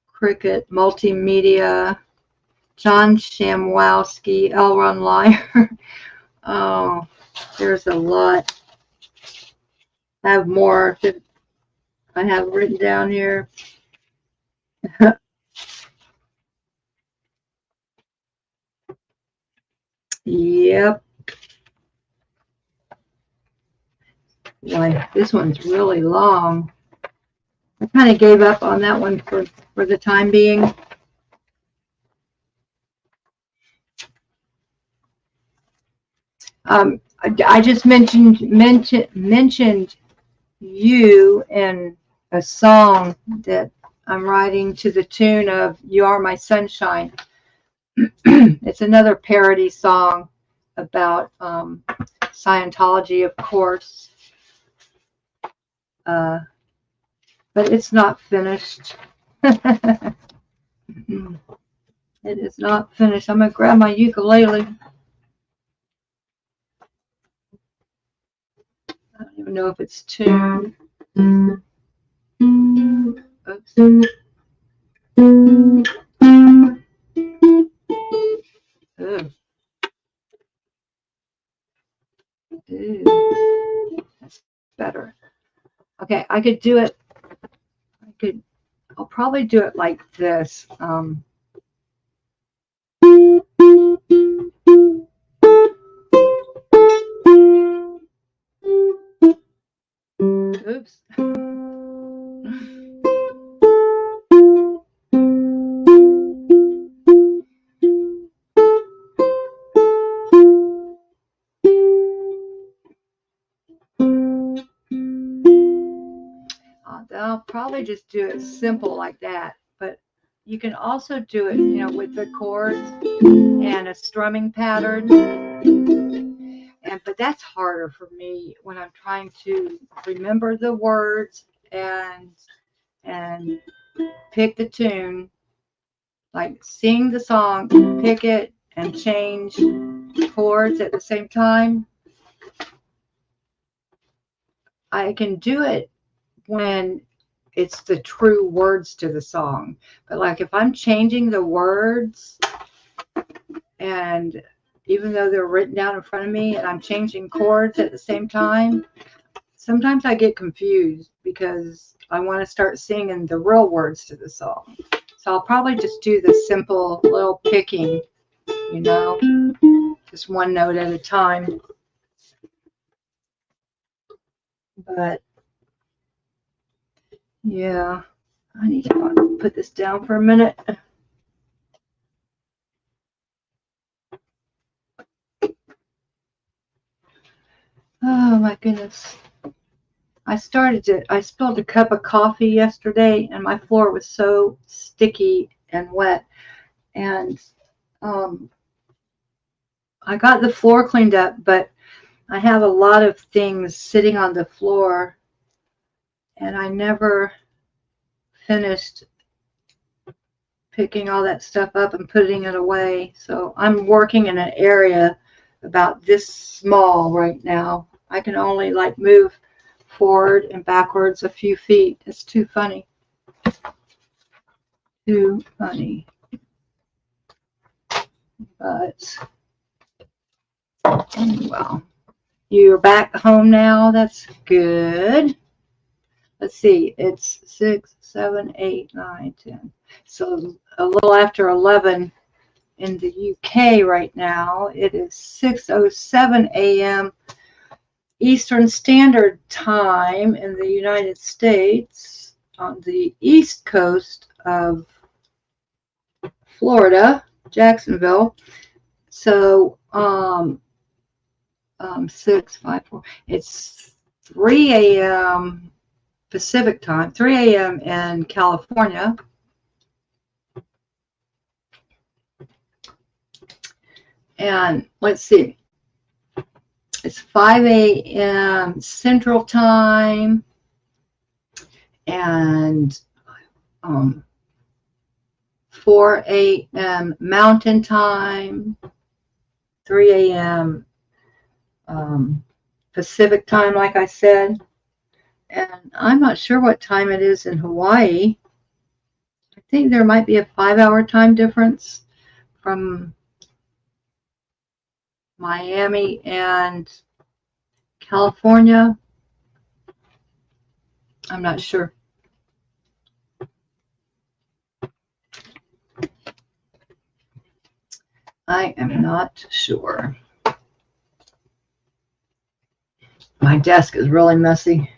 A: Cricket, Multimedia, John Shamwowski, Elron Liar. Oh, there's a lot. I have more that I have written down here. Yep. Like this one's really long. I kind of gave up on that one for the time being. I just mentioned you in a song that I'm writing to the tune of You Are My Sunshine. It's another parody song about Scientology, of course. But it's not finished. It is not finished. I'm going to grab my ukulele. I don't even know if it's tuned. Oops. Ooh. Ooh. That's better. Okay, I could do it. I'll probably do it like this. Oops. I'll probably just do it simple like that, but you can also do it, you know, with the chords and a strumming pattern. But that's harder for me when I'm trying to remember the words and pick the tune, like sing the song, pick it, and change chords at the same time. I can do it when it's the true words to the song. But like if I'm changing the words, and even though they're written down in front of me and I'm changing chords at the same time, sometimes I get confused because I want to start singing the real words to the song. So I'll probably just do the simple little picking, you know, just one note at a time. But yeah, I need to put this down for a minute. Oh my goodness. I spilled a cup of coffee yesterday and my floor was so sticky and wet. And I got the floor cleaned up, but I have a lot of things sitting on the floor and I never finished picking all that stuff up and putting it away. So I'm working in an area about this small right now. I can only like move forward and backwards a few feet. It's too funny. Too funny. But well, you're back home now. That's good. Let's see. It's 6, 7, 8, 9, 10. So a little after 11 in the UK right now. It is 6:07 a.m. Eastern Standard Time in the United States on the east coast of Florida, Jacksonville. So 6, 5, 4. It's 3 a.m. Pacific Time, 3 a.m. in California. And let's see, it's 5 a.m. Central Time and 4 a.m. Mountain Time, 3 a.m. Pacific Time, like I said. And I'm not sure what time it is in Hawaii. I think there might be a 5-hour time difference from Miami and California. I'm not sure. I am not sure. My desk is really messy.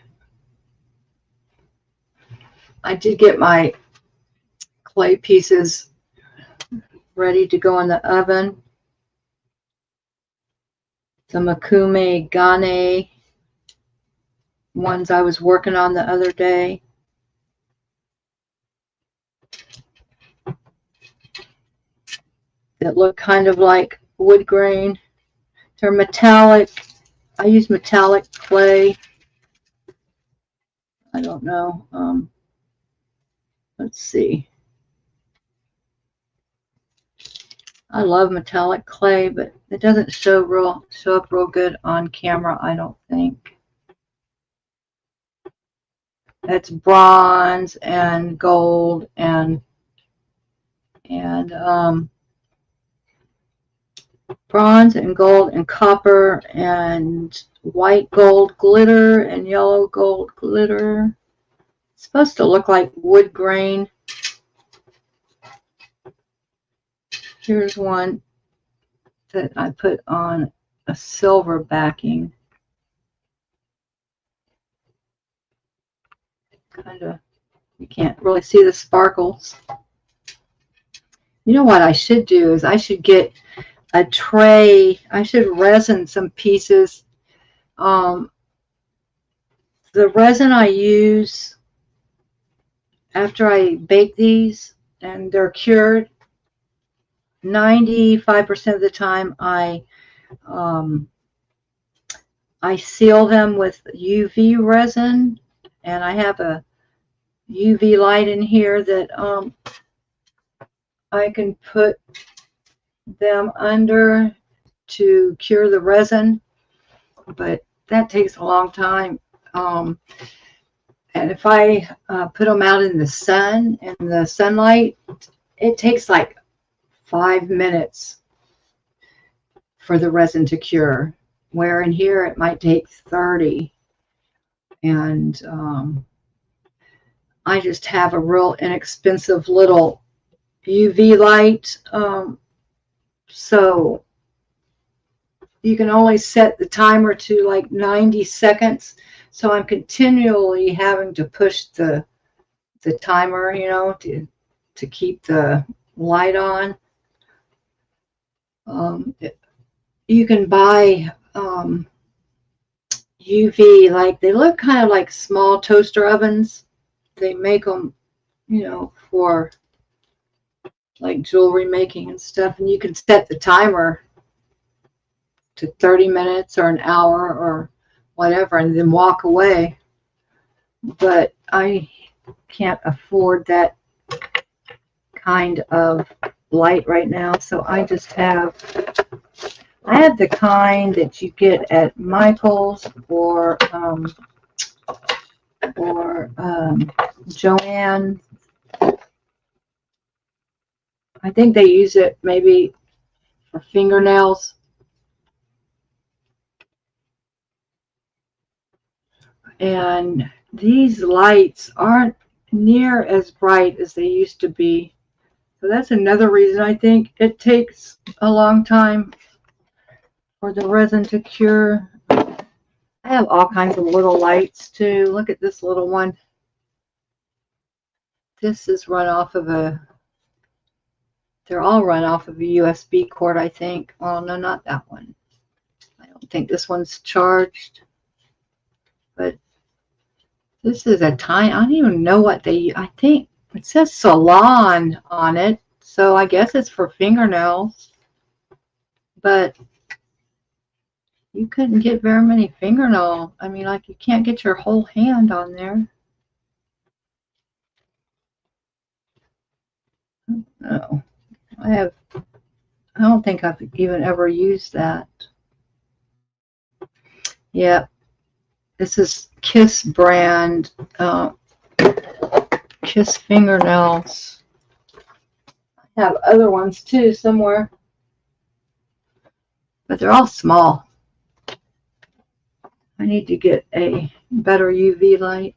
A: I did get my clay pieces ready to go in the oven. The Makume Gane ones I was working on the other day. That look kind of like wood grain. They're metallic. I use metallic clay. I don't know. Let's see. I love metallic clay, but it doesn't show up real good on camera, I don't think. It's bronze and gold and bronze and gold and copper and white gold glitter and yellow gold glitter. It's supposed to look like wood grain. Here's one that I put on a silver backing. Kind of, you can't really see the sparkles. You know what I should do is I should get a tray. I should resin some pieces. The resin I use after I bake these and they're cured, 95% of the time I seal them with UV resin, and I have a UV light in here that I can put them under to cure the resin, but that takes a long time. And if I put them out in the sun, in the sunlight, it takes like 5 minutes for the resin to cure, where in here it might take 30. And I just have a real inexpensive little UV light, so you can only set the timer to like 90 seconds. So I'm continually having to push the timer, you know, to keep the light on. You can buy UV, like they look kind of like small toaster ovens. They make them, you know, for like jewelry making and stuff, and you can set the timer to 30 minutes or an hour or whatever, and then walk away. But I can't afford that kind of light right now, so I just have, I have the kind that you get at Michael's or Joanne. I think they use it maybe for fingernails. And these lights aren't near as bright as they used to be. So that's another reason I think it takes a long time for the resin to cure. I have all kinds of little lights too. Look at this little one. This is run off of a, they're all run off of a USB cord, I think. Well, no, not that one. I don't think this one's charged. But this is a tiny, I don't even know what they, I think it says salon on it. So I guess it's for fingernails. But you couldn't get very many fingernail. I mean, like you can't get your whole hand on there. No, I don't think I've even ever used that. Yeah, this is Kiss brand, Kiss fingernails. I have other ones too somewhere, but they're all small. I need to get a better UV light.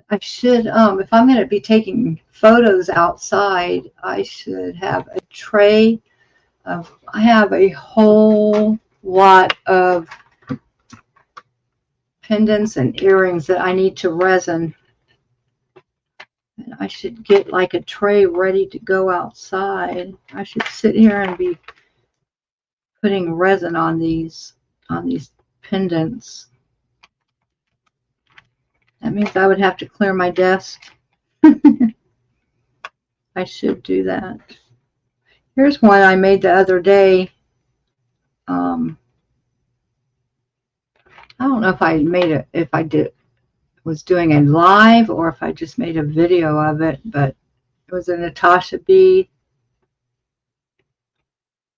A: I should, if I'm going to be taking photos outside, I should have a tray of, I have a whole lot of pendants and earrings that I need to resin. And I should get like a tray ready to go outside. I should sit here and be putting resin on these pendants. That means I would have to clear my desk. I should do that. Here's one I made the other day. I don't know if I made it, if I was doing a live or if I just made a video of it, but it was a Natasha bead.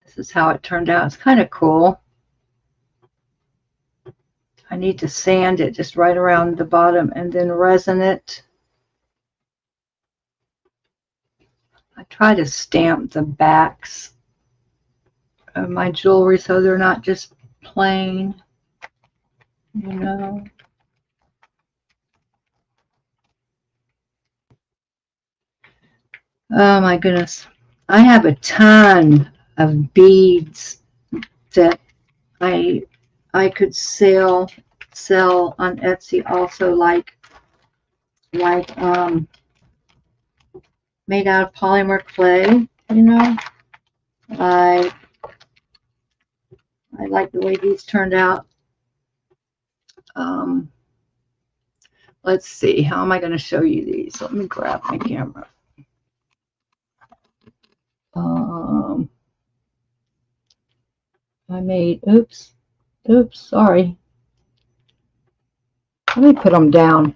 A: This is how it turned out. It's kind of cool. I need to sand it just right around the bottom and then resin it. I try to stamp the backs of my jewelry so they're not just plain, you know. Oh my goodness. I have a ton of beads that I could sell on Etsy also, like made out of polymer clay, you know. I like the way these turned out. Let's see, how am I going to show you these? Let me grab my camera. I made, oops, sorry. Let me put them down.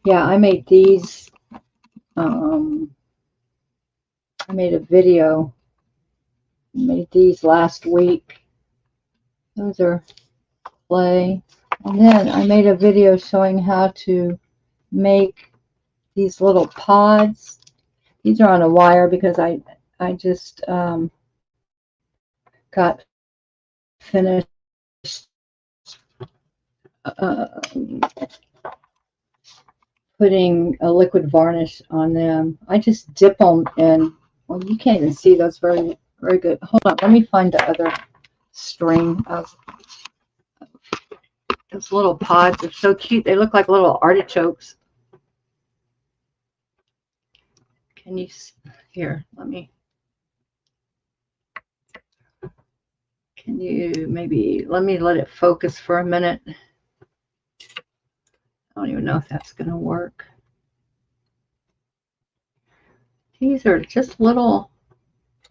A: Yeah, I made these. I made a video. I made these last week. Those are clay. And then I made a video showing how to make these little pods. These are on a wire because I just got finished putting a liquid varnish on them. I just dip them in. Well, you can't even see those very good. Hold on, let me find the other string of those little pods. They're so cute. They look like little artichokes. Can you see? Here, let me. Can you maybe let it focus for a minute? I don't even know if that's going to work. These are just little,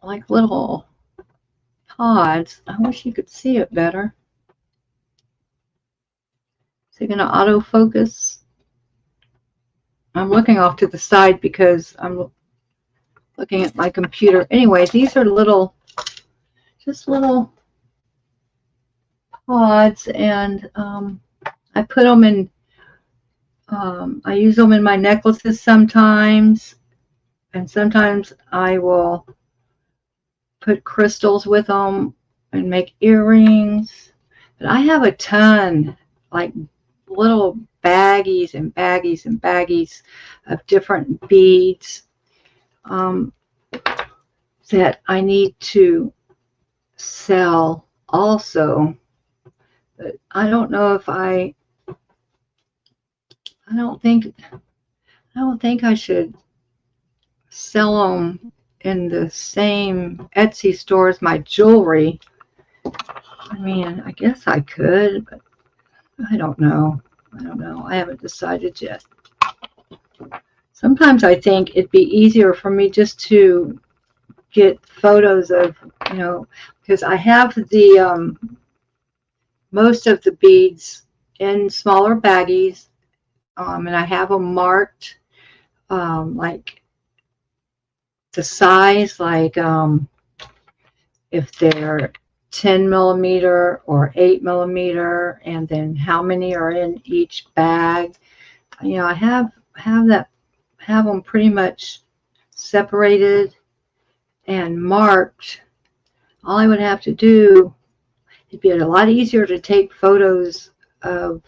A: like little pods. I wish you could see it better. Is it going to autofocus? I'm looking off to the side because I'm looking at my computer. Anyway, these are little, just little pods, and I put them in, I use them in my necklaces sometimes, and sometimes I will put crystals with them and make earrings. But I have a ton, like little baggies and baggies and baggies of different beads that I need to sell also. But I don't know if I don't think I should sell them in the same Etsy store as my jewelry. I mean, I guess I could, but I don't know. I haven't decided yet. Sometimes I think it'd be easier for me just to get photos of, you know, because I have the most of the beads in smaller baggies, and I have them marked like the size, like if they're 10 millimeter or 8 millimeter, and then how many are in each bag. You know, I have them pretty much separated and marked. All I would have to do, it'd be a lot easier to take photos of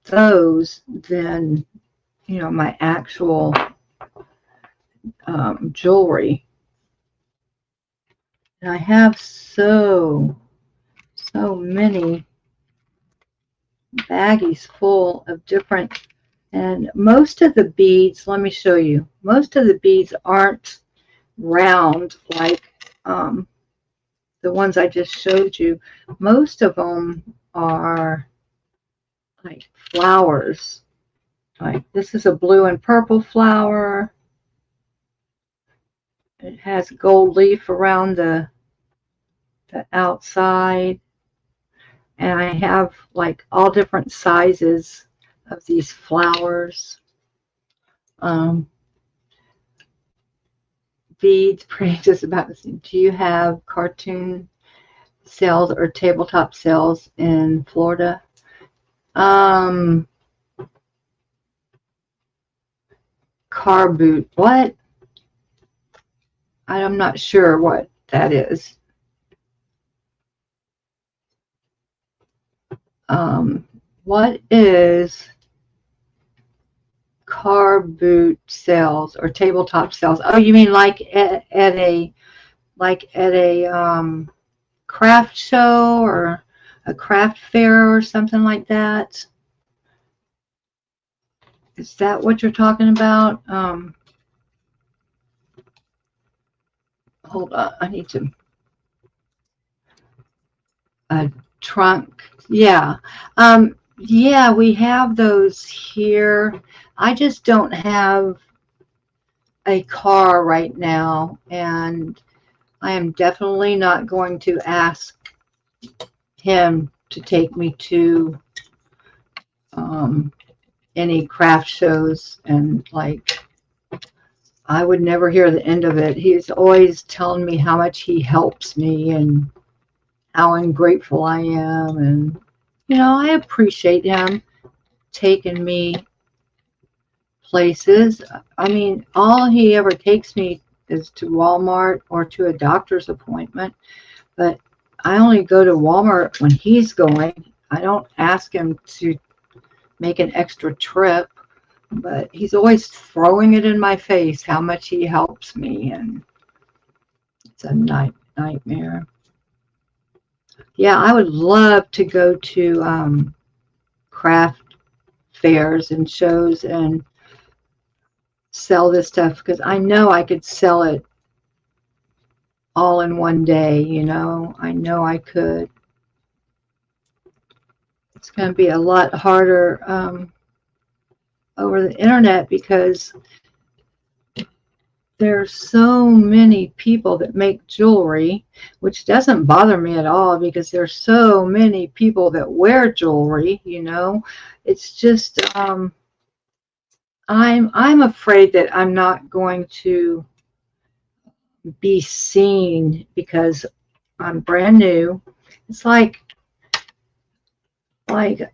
A: those than, you know, my actual jewelry. And I have so many baggies full of different, and most of the beads, let me show you, most of the beads aren't round like the ones I just showed you. Most of them are like flowers. Like this is a blue and purple flower. It has gold leaf around the outside. And I have like all different sizes of these flowers. Beads, just about the same. Do you have cartoon sales or tabletop sales in Florida? Car boot. What? I'm not sure what that is. What is car boot sales or tabletop sales? Oh, you mean like at a craft show or a craft fair or something like that? Is that what you're talking about? Hold on, I need to. A trunk, yeah. Yeah, we have those here. I just don't have a car right now, and I am definitely not going to ask him to take me to any craft shows, and like I would never hear the end of it. He's always telling me how much he helps me and how ungrateful I am. And, you know, I appreciate him taking me places. I mean, all he ever takes me is to Walmart or to a doctor's appointment. But I only go to Walmart when he's going. I don't ask him to make an extra trip. But he's always throwing it in my face how much he helps me. And it's a nightmare. Yeah, I would love to go to craft fairs and shows and sell this stuff, because I know I could sell it all in one day, you know. I know I could. It's going to be a lot harder over the internet, because there's so many people that make jewelry, which doesn't bother me at all, because there's so many people that wear jewelry, you know. It's just I'm afraid that I'm not going to be seen because I'm brand new. It's like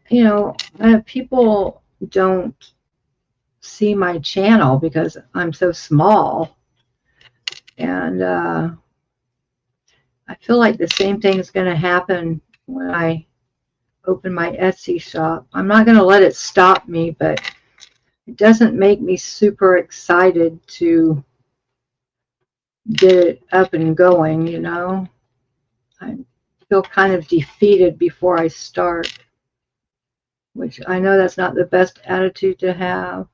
A: you know, people don't see my channel because I'm so small. And I feel like the same thing is going to happen when I open my Etsy shop. I'm not going to let it stop me, but it doesn't make me super excited to get it up and going, you know. I feel kind of defeated before I start, which I know that's not the best attitude to have.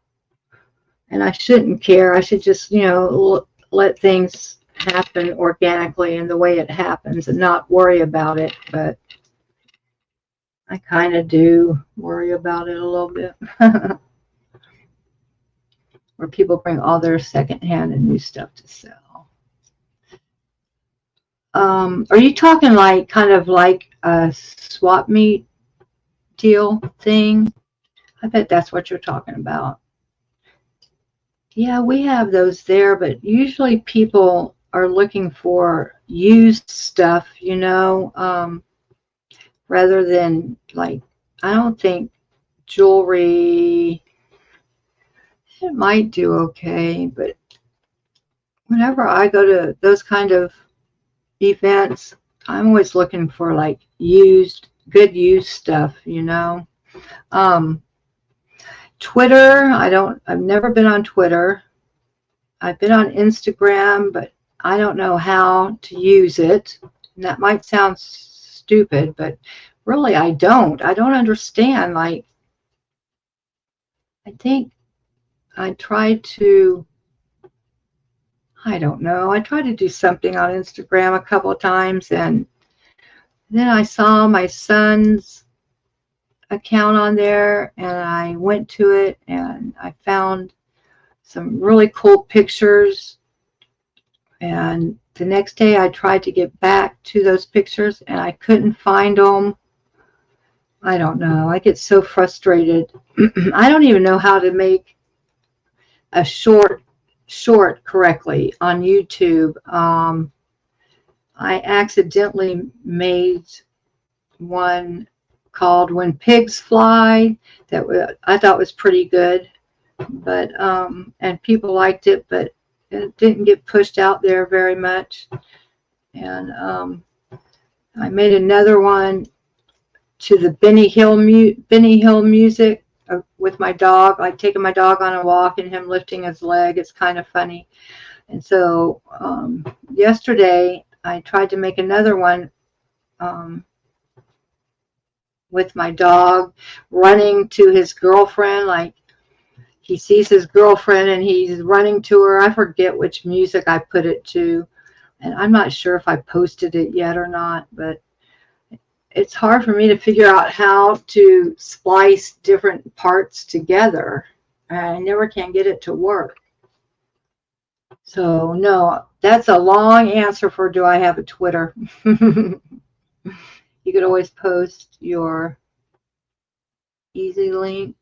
A: And I shouldn't care. I should just, you know, let things happen organically and the way it happens and not worry about it. But I kind of do worry about it a little bit. Where people bring all their secondhand and new stuff to sell. Are you talking like kind of like a swap meet deal thing? I bet that's what you're talking about. Yeah, we have those there, but usually people are looking for used stuff, you know, rather than, like, I don't think jewelry, it might do okay, but whenever I go to those kind of events, I'm always looking for like good used stuff, you know. Twitter, I've never been on Twitter. I've been on Instagram, but I don't know how to use it. And that might sound stupid, but really I don't understand. Like, I think I tried to, I don't know, I tried to do something on Instagram a couple of times, and then I saw my son's account on there, and I went to it, and I found some really cool pictures. And the next day I tried to get back to those pictures, and I couldn't find them. I don't know. I get so frustrated. I don't even know how to make a short correctly on YouTube. I accidentally made one called "When Pigs Fly" that I thought was pretty good, but and people liked it, but it didn't get pushed out there very much. And I made another one to the Benny Hill music with my dog, like taking my dog on a walk and him lifting his leg. It's kind of funny. And so yesterday I tried to make another one with my dog running to his girlfriend, like he sees his girlfriend and he's running to her. I forget which music I put it to, and I'm not sure if I posted it yet or not, but it's hard for me to figure out how to splice different parts together. I never can get it to work. So no, that's a long answer for do I have a Twitter. You could always post your easy link.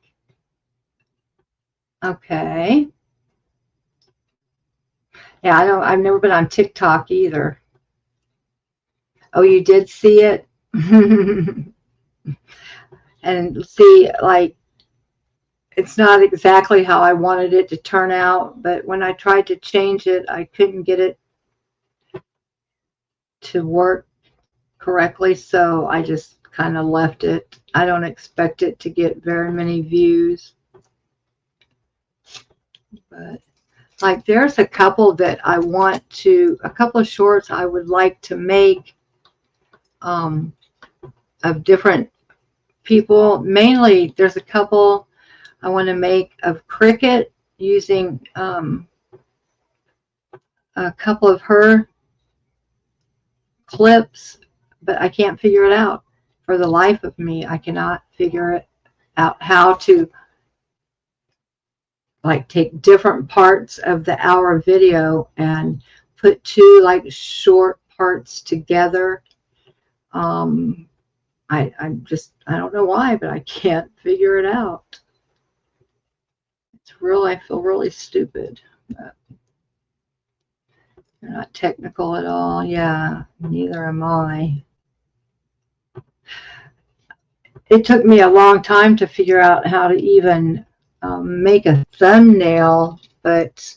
A: Okay. Yeah, I've never been on TikTok either. Oh, you did see it? And see, like, it's not exactly how I wanted it to turn out, but when I tried to change it, I couldn't get it to work correctly, so I just kind of left it. I don't expect it to get very many views, but like there's a couple that I want to, a couple of shorts I would like to make of different people. Mainly there's a couple I want to make of Cricket using a couple of her clips, but I can't figure it out. For the life of me, I cannot figure it out how to like take different parts of the hour video and put two like short parts together. I don't know why, but I can't figure it out. It's real. I feel really stupid. But you're not technical at all. Yeah, neither am I. It took me a long time to figure out how to even make a thumbnail, but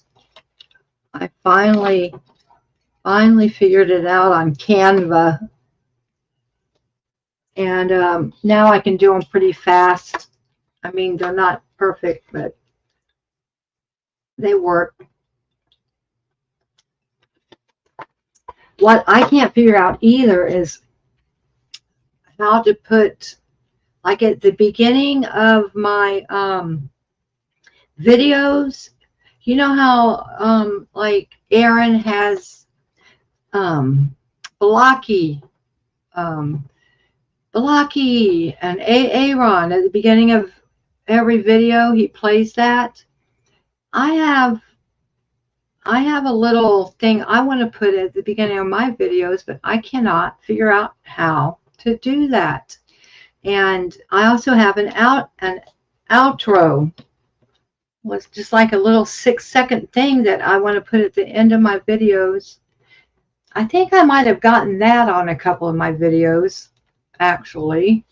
A: I finally figured it out on Canva, and now I can do them pretty fast. I mean, they're not perfect, but they work. What I can't figure out either is how to put, like at the beginning of my videos, you know how like Aaron has Balaki and Aaron at the beginning of every video, he plays that. I have a little thing I want to put at the beginning of my videos, but I cannot figure out how to do that. And I also have an outro. Was just like a little 6-second thing that I want to put at the end of my videos. I think I might have gotten that on a couple of my videos, actually.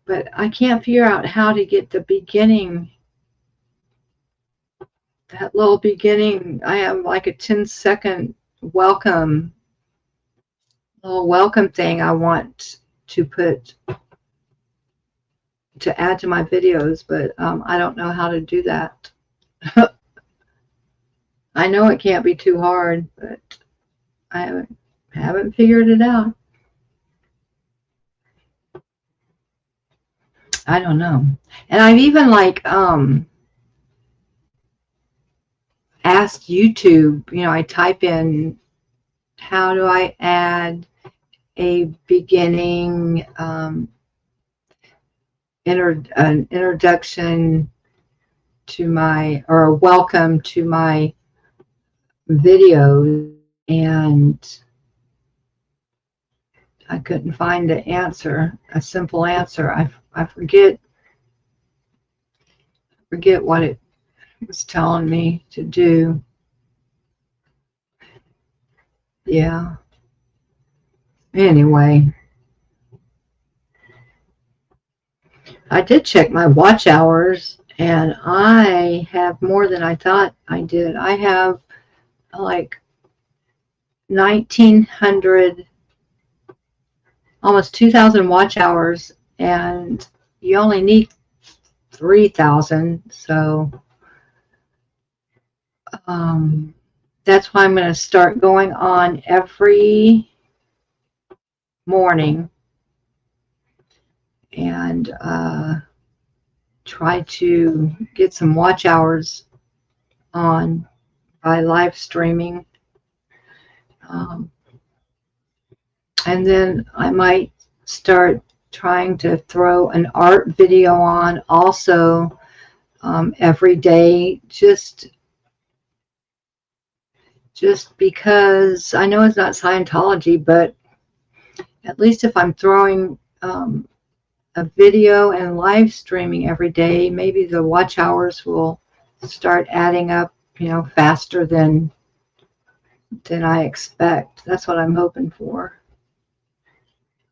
A: But I can't figure out how to get the beginning, that little beginning. I have like a 10-second welcome, little welcome thing I want to put, to add to my videos, but I don't know how to do that. I know it can't be too hard, but I haven't figured it out. I don't know. And I've even like asked YouTube, you know, I type in, how do I add a beginning an introduction to my, or a welcome to my video, and I couldn't find the answer, a simple answer. I forget what it was telling me to do. Yeah. Anyway, I did check my watch hours, and I have more than I thought I did. I have like 1,900, almost 2,000 watch hours, and you only need 3,000. So that's why I'm going to start going on every morning and try to get some watch hours on by live streaming. And then I might start trying to throw an art video on also every day, just because I know it's not Scientology, but at least if I'm throwing a video and live streaming every day, maybe the watch hours will start adding up, you know, faster than than I expect. That's what I'm hoping for.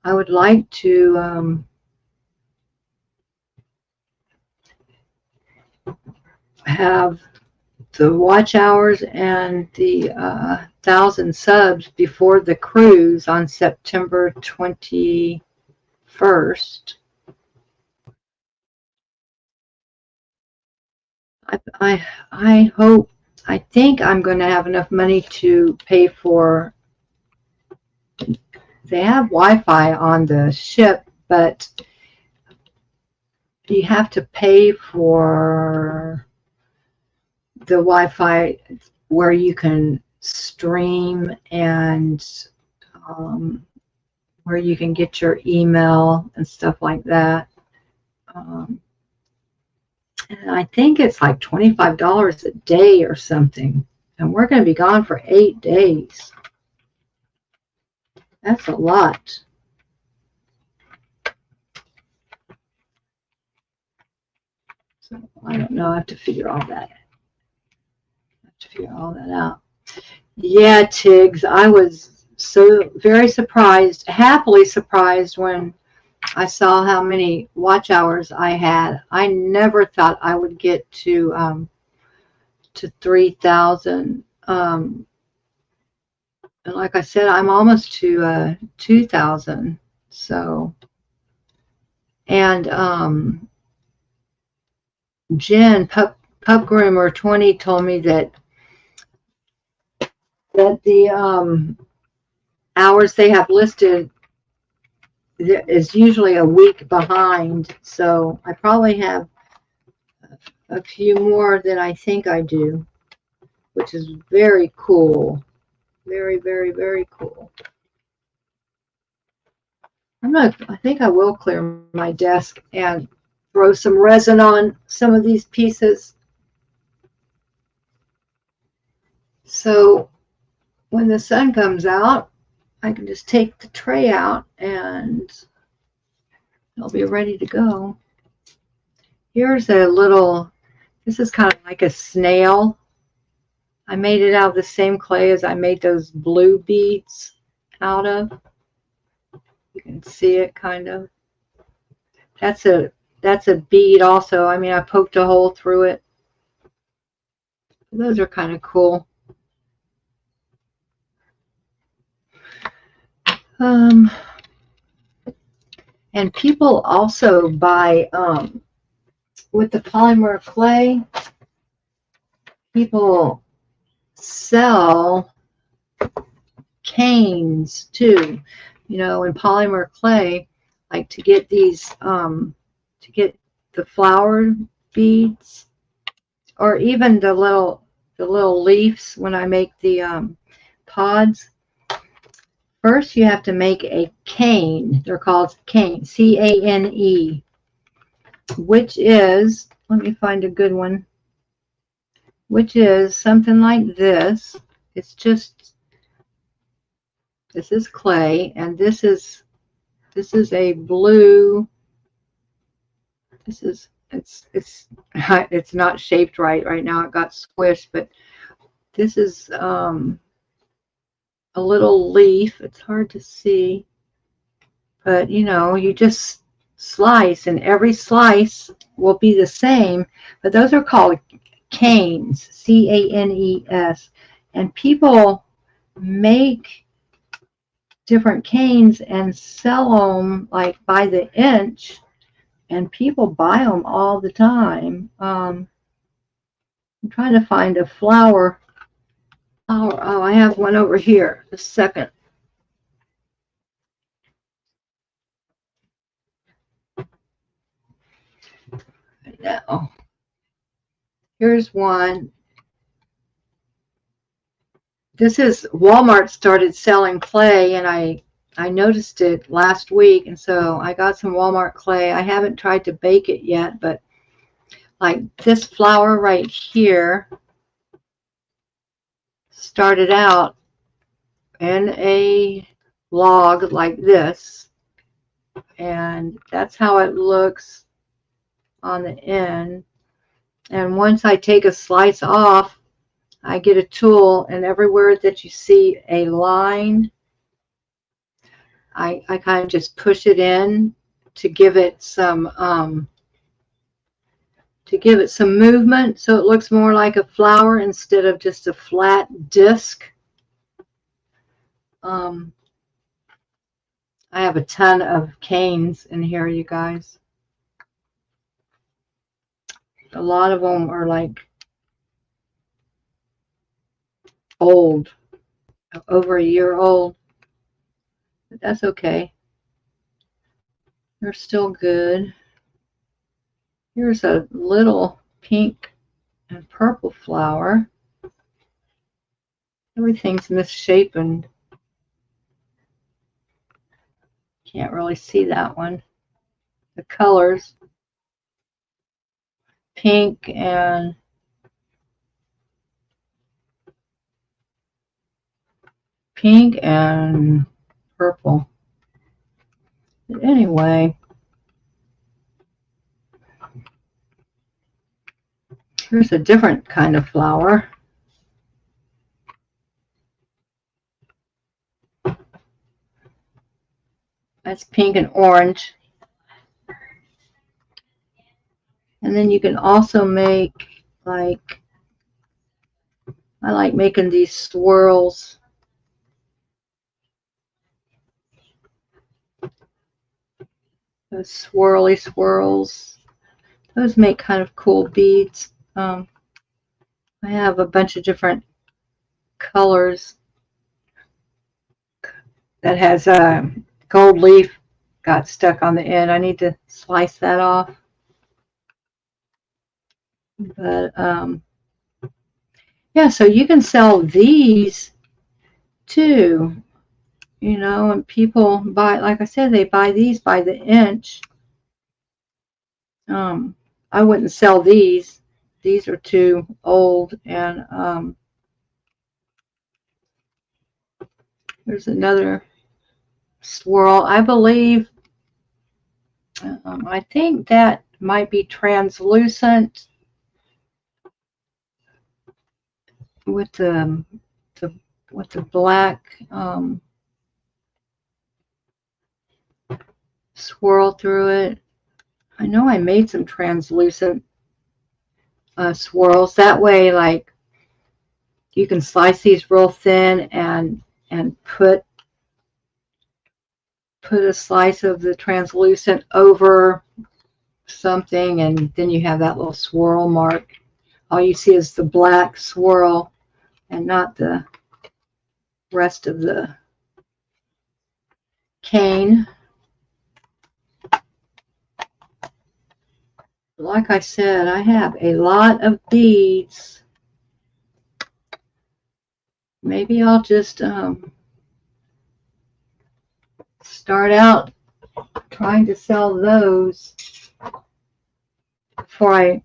A: I would like to have the watch hours and the 1,000 subs before the cruise on September 21st. I hope, I think I'm going to have enough money to pay for, they have Wi-Fi on the ship, but you have to pay for the Wi-Fi where you can stream and where you can get your email and stuff like that. And I think it's like $25 a day or something. And we're going to be gone for 8 days. That's a lot. So I don't know. I have to figure all that. Out. Yeah, Tiggs, I was so very surprised, happily surprised when I saw how many watch hours I had. I never thought I would get to 3,000. And like I said, I'm almost to 2,000. So, and Jen Pup Groomer 20 told me that the hours they have listed is usually a week behind. So I probably have a few more than I think I do, which is very cool. Very, very, very cool. I think I will clear my desk and throw some resin on some of these pieces. So when the sun comes out, I can just take the tray out and it'll be ready to go. Here's a little, this is kind of like a snail. I made it out of the same clay as I made those blue beads out of. You can see it kind of. That's a bead also. I mean, I poked a hole through it. Those are kind of cool. And people also buy, with the polymer clay, people sell canes too. You know, in polymer clay, like to get these, to get the flower beads, or even the little leaves when I make the pods. First, you have to make a cane. They're called cane, C-A-N-E, which is, let me find a good one, which is something like this. It's just, this is clay, and this is a blue, this is, it's not shaped right now. It got squished, but this is a little leaf. It's hard to see, but you know, you just slice, and every slice will be the same, but those are called canes, C-A-N-E-S, and people make different canes and sell them like by the inch, and people buy them all the time. I'm trying to find a flower. Oh, I have one over here. A second. Now, here's one. This is, Walmart started selling clay, and I noticed it last week, and so I got some Walmart clay. I haven't tried to bake it yet, but like this flower right here started out in a log like this, and that's how it looks on the end. And once I take a slice off, I get a tool, and everywhere that you see a line, I kind of just push it in to give it some movement, so it looks more like a flower instead of just a flat disc. I have a ton of canes in here, you guys. A lot of them are like old, over a year old, but that's okay. They're still good. Here's a little pink and purple flower. Everything's misshapen. Can't really see that one. The colors, pink and purple. But anyway, here's a different kind of flower. That's pink and orange. And then you can also make, like, I like making these swirls. Those swirly swirls. Those make kind of cool beads. I have a bunch of different colors that has a gold leaf got stuck on the end. I need to slice that off. But yeah, so you can sell these too, you know, and people buy, like I said, they buy these by the inch. I wouldn't sell these. These are too old. And there's another swirl. I believe, I think that might be translucent with the black swirl through it. I know I made some translucent swirls. That way, like, you can slice these real thin and put a slice of the translucent over something, and then you have that little swirl mark. All you see is the black swirl and not the rest of the cane. Like I said, I have a lot of beads. Maybe I'll just start out trying to sell those before I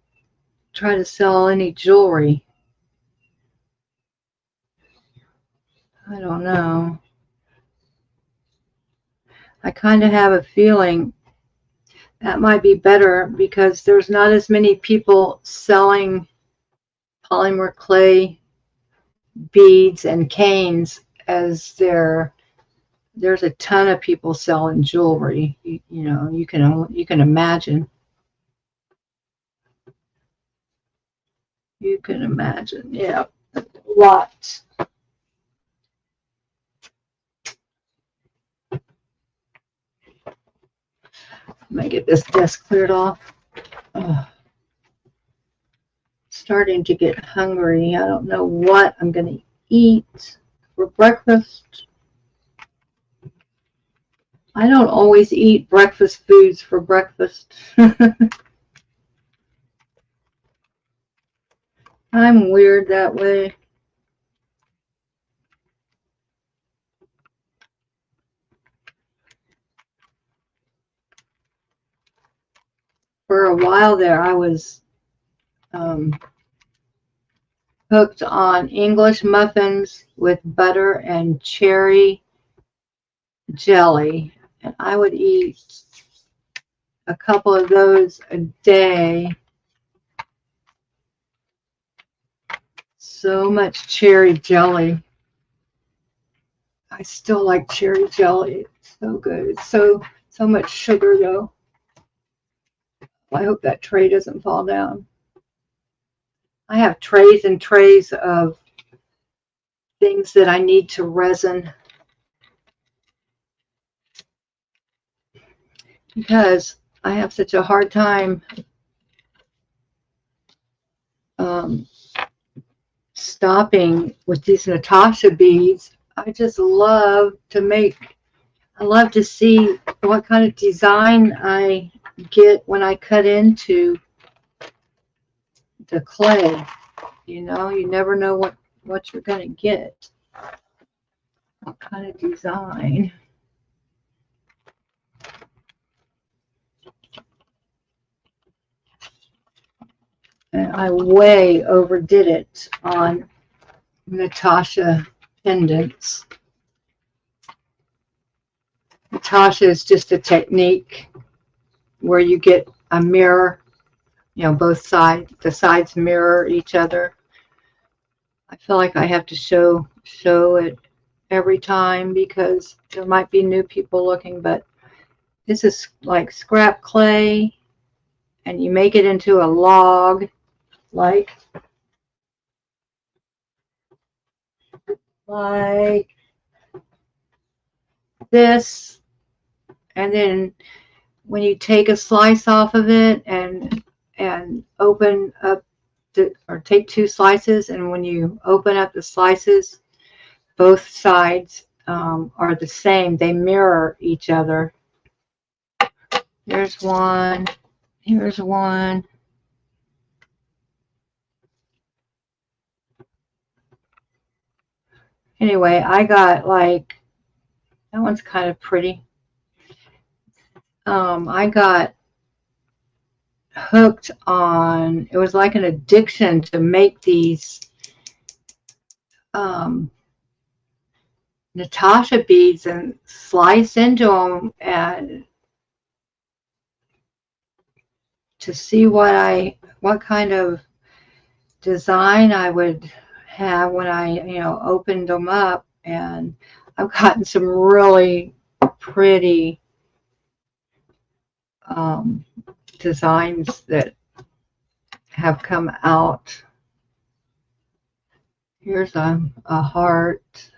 A: try to sell any jewelry. I don't know. I kind of have a feeling that might be better because there's not as many people selling polymer clay beads and canes as there's a ton of people selling jewelry. You know, you can imagine. You can imagine, yeah, lots. Let me get this desk cleared off. Oh, starting to get hungry. I don't know what I'm going to eat for breakfast. I don't always eat breakfast foods for breakfast. I'm weird that way. For a while there, I was hooked on English muffins with butter and cherry jelly, and I would eat a couple of those a day. so much cherry jelly. I still like cherry jelly. It's so good. It's so much sugar though. I hope that tray doesn't fall down. I have trays and trays of things that I need to resin because I have such a hard time stopping with these Natasha beads. I just love to make, I love to see what kind of design I get when I cut into the clay. You know, you never know what you're going to get. What kind of design. And I way overdid it on Natasha pendants. Natasha is just a technique where you get a mirror, you know, both sides, the sides mirror each other. I feel like I have to show it every time because there might be new people looking, but this is like scrap clay and you make it into a log like this, and then when you take a slice off of it and open up or take two slices, and when you open up the slices, both sides are the same. They mirror each other. Here's one. Here's one. Anyway, I got like, that one's kind of pretty. I got hooked on, it was like an addiction to make these Natasha beads and slice into them and to see what kind of design I would have when I, you know, opened them up. And I've gotten some really pretty designs that have come out. Here's a heart.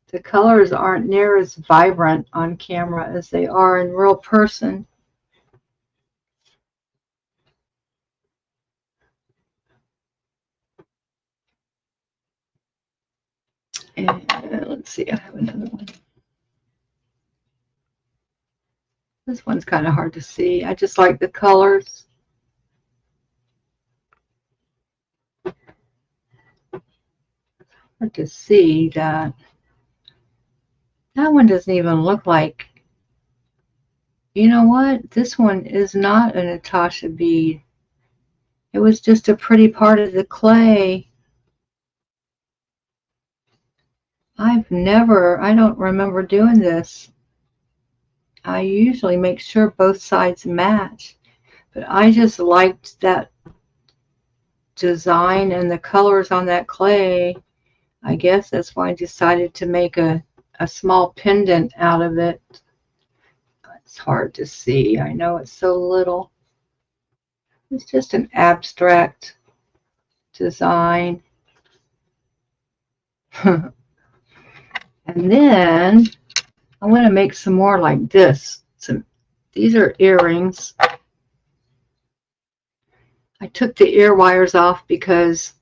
A: The colors aren't near as vibrant on camera as they are in real person. And let's see, I have another one. This one's kind of hard to see. I just like the colors. Hard to see that. That one doesn't even look like, you know what? This one is not a Natasha bead. It was just a pretty part of the clay. I don't remember doing this. I usually make sure both sides match, but I just liked that design and the colors on that clay. I guess that's why I decided to make a small pendant out of it. It's hard to see. I know it's so little. It's just an abstract design. And then I want to make some more like this. These are earrings. I took the ear wires off because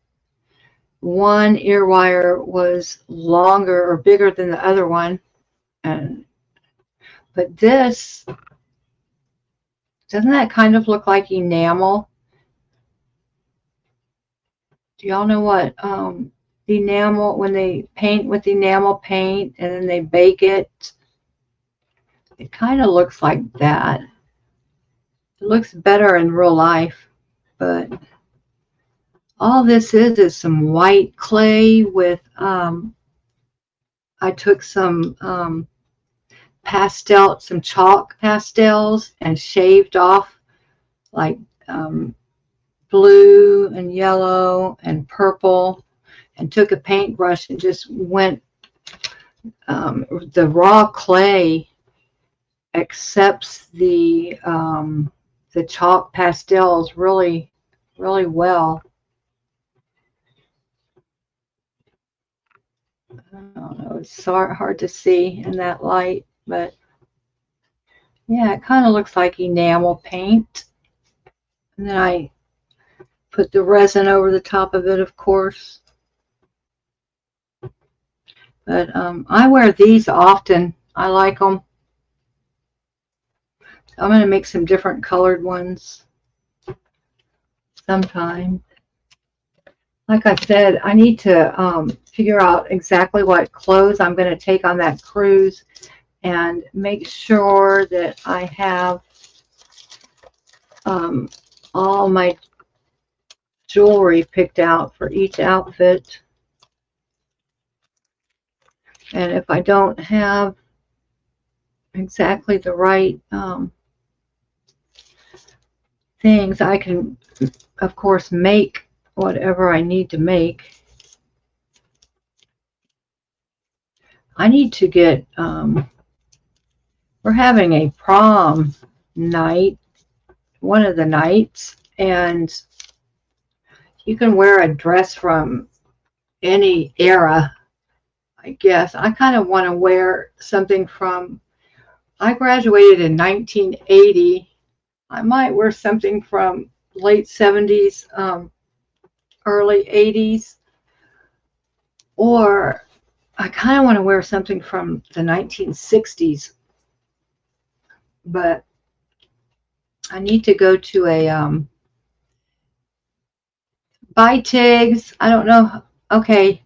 A: one ear wire was longer or bigger than the other one. But this, doesn't that kind of look like enamel? Do y'all know what enamel, when they paint with enamel paint and then they bake it, it kind of looks like that. It looks better in real life, but all this is some white clay with I took some some chalk pastels and shaved off like blue and yellow and purple. and took a paintbrush and just went, the raw clay accepts the chalk pastels really, really well. I don't know, it's so hard to see in that light, but yeah, it kind of looks like enamel paint. And then I put the resin over the top of it, of course. But I wear these often. I like them. I'm going to make some different colored ones sometime. Like I said, I need to figure out exactly what clothes I'm going to take on that cruise and make sure that I have all my jewelry picked out for each outfit. And if I don't have exactly the right things, I can, of course, make whatever I need to make. I need to get, we're having a prom night, one of the nights, and you can wear a dress from any era, I guess. I kind of want to wear something from, I graduated in 1980. I might wear something from late 70s, early 80s, or I kind of want to wear something from the 1960s, but I need to go to a, bye Tigs, I don't know, okay,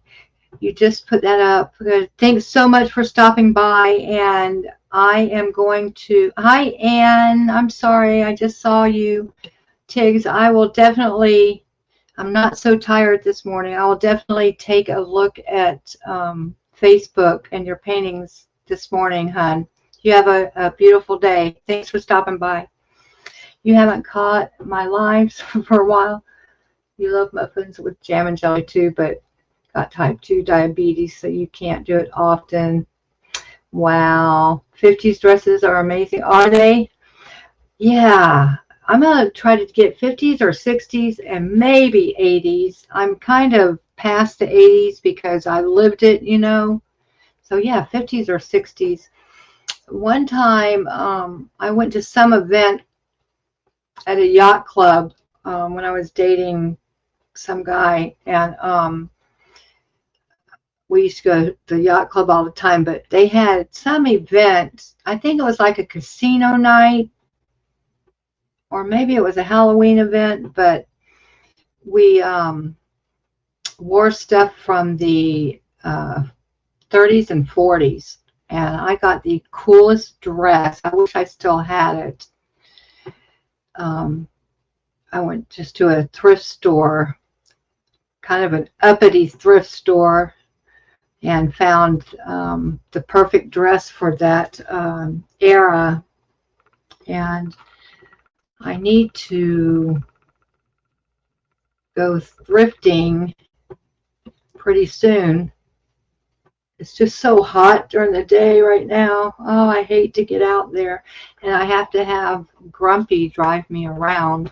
A: you just put that up. Good. Thanks so much for stopping by, and I am going to, hi Ann, I'm sorry, I just saw you. Tigs, I will definitely, I'm not so tired this morning, I will definitely take a look at Facebook and your paintings this morning, hon. You have a beautiful day. Thanks for stopping by. You haven't caught my lives for a while. You love muffins with jam and jelly too, but got type 2 diabetes, so you can't do it often. Wow. 50s dresses are amazing. Are they? Yeah. I'm going to try to get 50s or 60s and maybe 80s. I'm kind of past the 80s because I lived it, you know. So yeah, 50s or 60s. One time I went to some event at a yacht club when I was dating some guy, and we used to go to the yacht club all the time, but they had some event, I think it was like a casino night, or maybe it was a Halloween event, but we wore stuff from the 30s and 40s, and I got the coolest dress. I wish I still had it. I went just to a thrift store, kind of an uppity thrift store, and found the perfect dress for that era. And I need to go thrifting pretty soon. It's just so hot during the day right now. Oh, I hate to get out there. And I have to have Grumpy drive me around,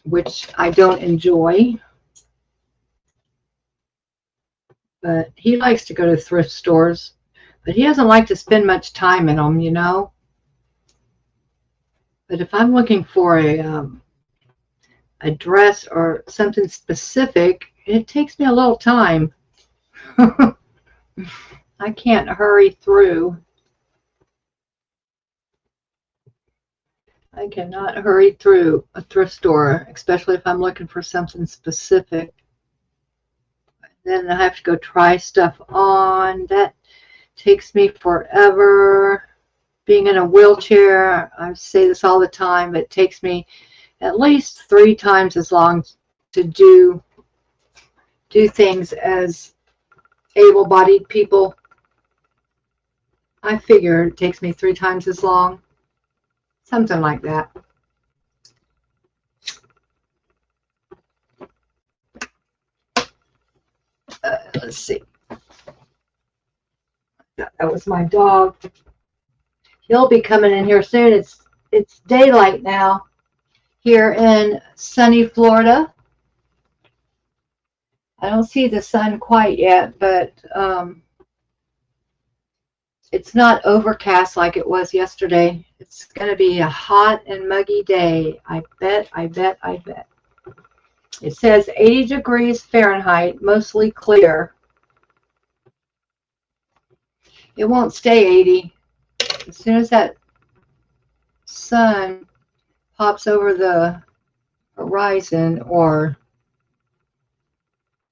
A: which I don't enjoy. But he likes to go to thrift stores, but he doesn't like to spend much time in them, you know. But if I'm looking for a dress or something specific, it takes me a little time. I can't hurry through. I cannot hurry through a thrift store, especially if I'm looking for something specific. Then I have to go try stuff on. That takes me forever. Being in a wheelchair, I say this all the time, but it takes me at least 3 times as long to do things as able-bodied people. I figure it takes me 3 times as long. Something like that. Let's see. That was my dog. He'll be coming in here soon. It's daylight now here in sunny Florida. I don't see the sun quite yet, but it's not overcast like it was yesterday. It's going to be a hot and muggy day. I bet. It says 80 degrees Fahrenheit, mostly clear. It won't stay 80. As soon as that sun pops over the horizon, or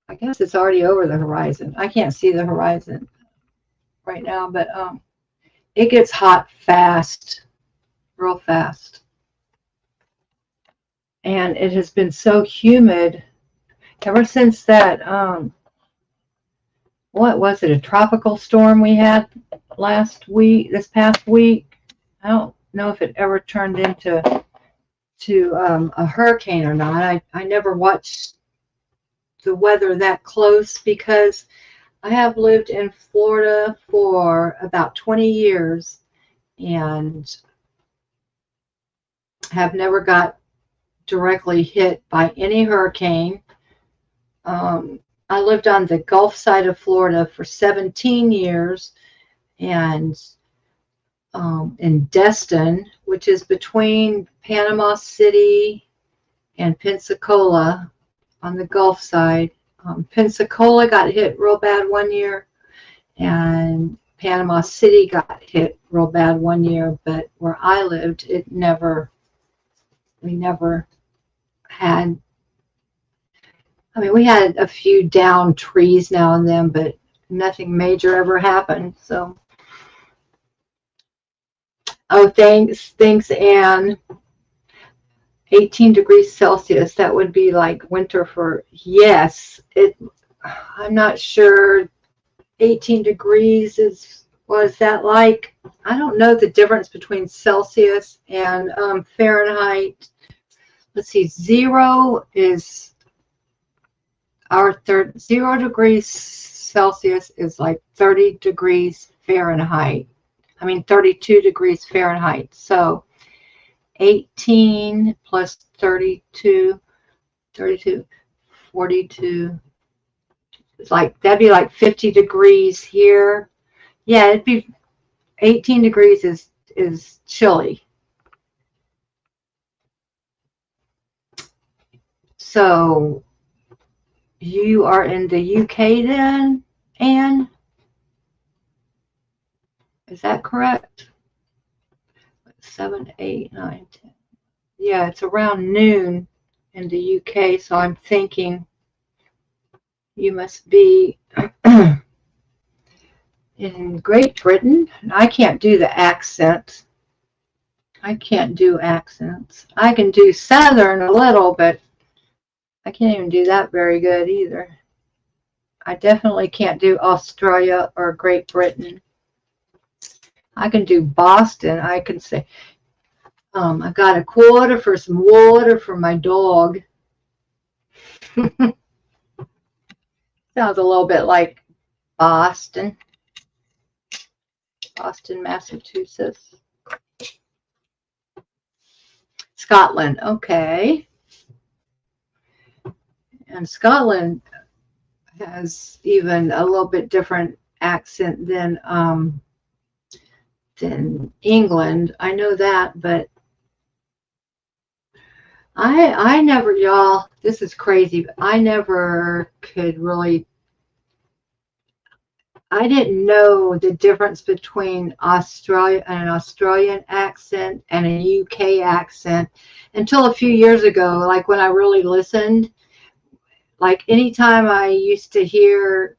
A: I guess it's already over the horizon. I can't see the horizon right now, but it gets hot fast, real fast. And it has been so humid ever since that, what was it, a tropical storm we had this past week? I don't know if it ever turned into a hurricane or not. I never watched the weather that close because I have lived in Florida for about 20 years and have never got directly hit by any hurricane. I lived on the Gulf side of Florida for 17 years, and in Destin, which is between Panama City and Pensacola on the Gulf side. Pensacola got hit real bad one year, and Panama City got hit real bad one year, but where I lived, we never had, I mean, we had a few downed trees now and then, but nothing major ever happened. So, oh, thanks, Anne. 18 degrees Celsius, that would be like winter for, yes, I'm not sure 18 degrees was that like, I don't know the difference between Celsius and Fahrenheit. Let's see, 0 is our 0 degrees Celsius is like 30 degrees Fahrenheit. I mean 32 degrees Fahrenheit. So 18 plus 32, 42. It's like, that'd be like 50 degrees here. Yeah, it'd be 18 degrees is chilly. So you are in the UK then, Anne? Is that correct? 7, 8, 9, 10. Yeah, it's around noon in the UK, so I'm thinking you must be in Great Britain. I can't do the accent. I can't do accents. I can do Southern a little, but I can't even do that very good either. I definitely can't do Australia or Great Britain. I can do Boston. I can say, I got a quarter for some water for my dog. Sounds a little bit like Boston, Massachusetts. Scotland, okay. And Scotland has even a little bit different accent than England. I know that, but I never, y'all, this is crazy, but I never could really, I didn't know the difference between an Australian accent and a UK accent until a few years ago, like when I really listened. Like anytime I used to hear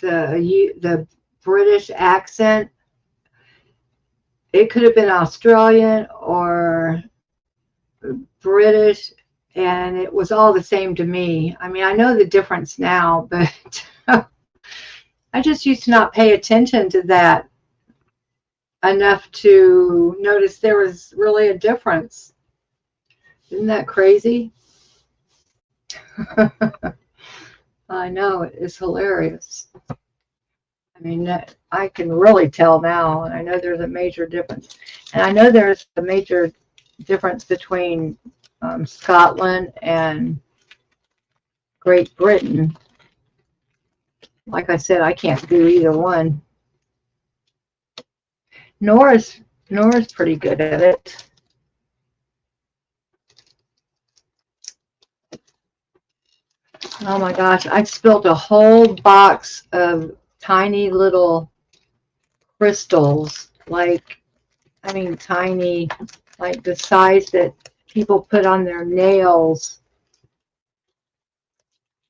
A: the British accent, it could have been Australian or British, and it was all the same to me. I mean, I know the difference now, but I just used to not pay attention to that enough to notice there was really a difference. Isn't that crazy? I know, it is hilarious. I mean, I can really tell now, and I know there's a major difference. And I know there's a major difference between Scotland and Great Britain. Like I said, I can't do either one. Nora's pretty good at it. Oh my gosh, I spilled a whole box of tiny little crystals, like, I mean, tiny, like the size that people put on their nails,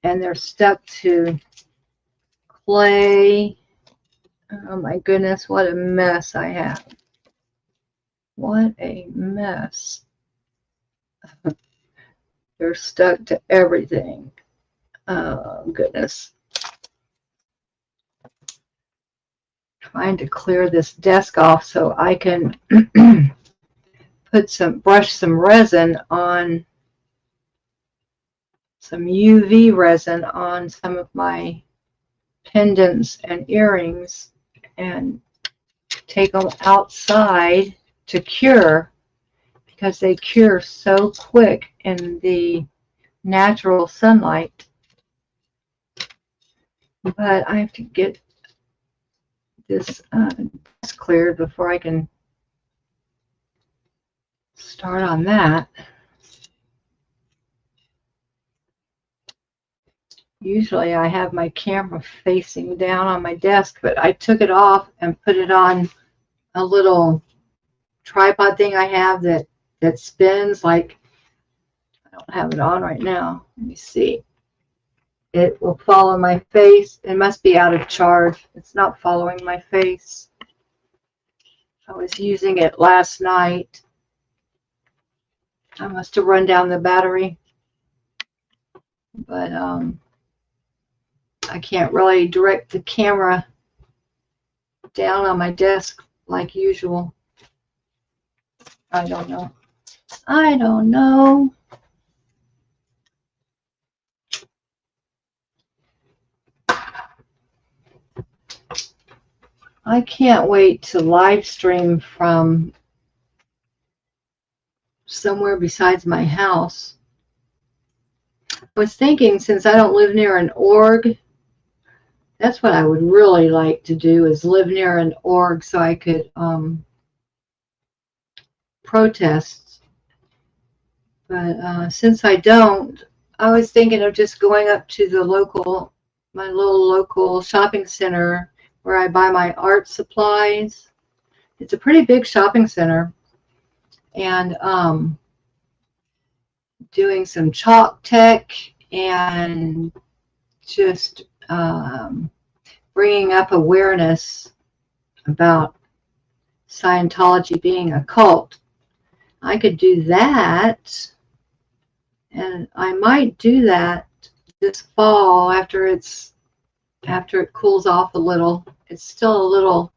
A: and they're stuck to clay. Oh my goodness, what a mess I have. What a mess. They're stuck to everything. Oh goodness. Trying to clear this desk off so I can brush some resin on, some UV resin on some of my pendants and earrings, and take them outside to cure, because they cure so quick in the natural sunlight. But I have to get this cleared before I can start on that. Usually I have my camera facing down on my desk, but I took it off and put it on a little tripod thing I have that spins. Like, I don't have it on right now. Let me see. It will follow my face. It must be out of charge. It's not following my face. I was using it last night. I must have run down the battery. But I can't really direct the camera down on my desk like usual. I don't know. I don't know. I can't wait to live stream from somewhere besides my house. I was thinking, since I don't live near an org, that's what I would really like to do, is live near an org so I could protest. But since I don't, I was thinking of just going up to the my little local shopping center where I buy my art supplies. It's a pretty big shopping center. And doing some chalk tech and just bringing up awareness about Scientology being a cult. I could do that, and I might do that this fall after it cools off a little. It's still a little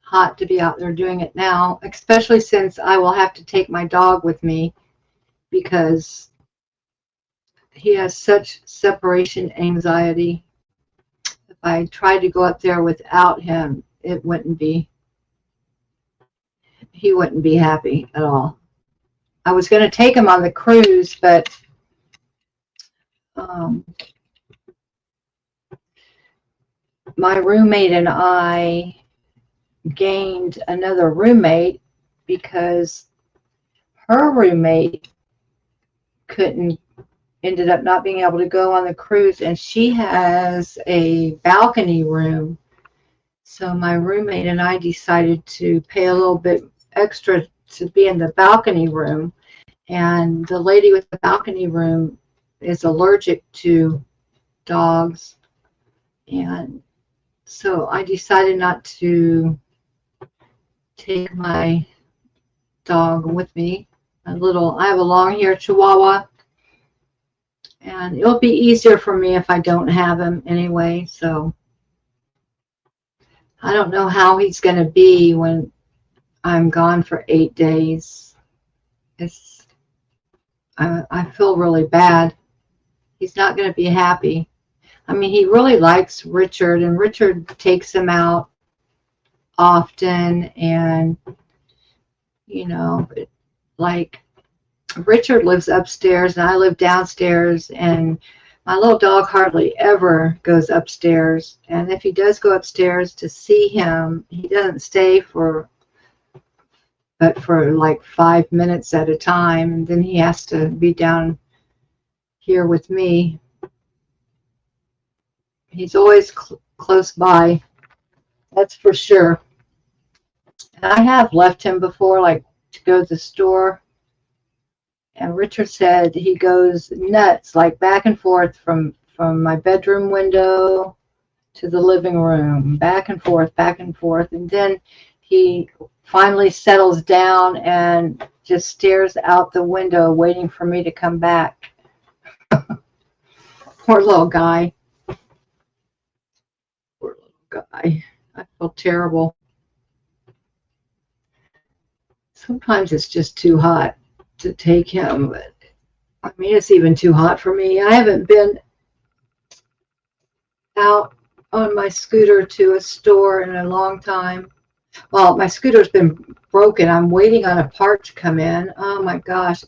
A: hot to be out there doing it now, especially since I will have to take my dog with me, because he has such separation anxiety. If I tried to go up there without him, he wouldn't be happy at all. I was going to take him on the cruise, but my roommate and I gained another roommate because her roommate ended up not being able to go on the cruise, and she has a balcony room. So my roommate and I decided to pay a little bit extra to be in the balcony room, and the lady with the balcony room is allergic to dogs, and so I decided not to take my dog with me. I have a long-haired Chihuahua, and it'll be easier for me if I don't have him anyway. So I don't know how he's going to be when I'm gone for 8 days. I feel really bad. he's not going to be happy. I mean, he really likes Richard, and Richard takes him out often, and, you know, like, Richard lives upstairs and I live downstairs, and my little dog hardly ever goes upstairs. And if he does go upstairs to see him, he doesn't stay but for like 5 minutes at a time, and then he has to be down here with me. He's always close by, that's for sure. And I have left him before, like to go to the store, and Richard said he goes nuts, like back and forth from my bedroom window to the living room, back and forth, and then he finally settles down and just stares out the window waiting for me to come back. Poor little guy. Poor little guy. I feel terrible. Sometimes it's just too hot to take him, but I mean, it's even too hot for me. I haven't been out on my scooter to a store in a long time. Well, my scooter's been broken. I'm waiting on a part to come in. Oh my gosh,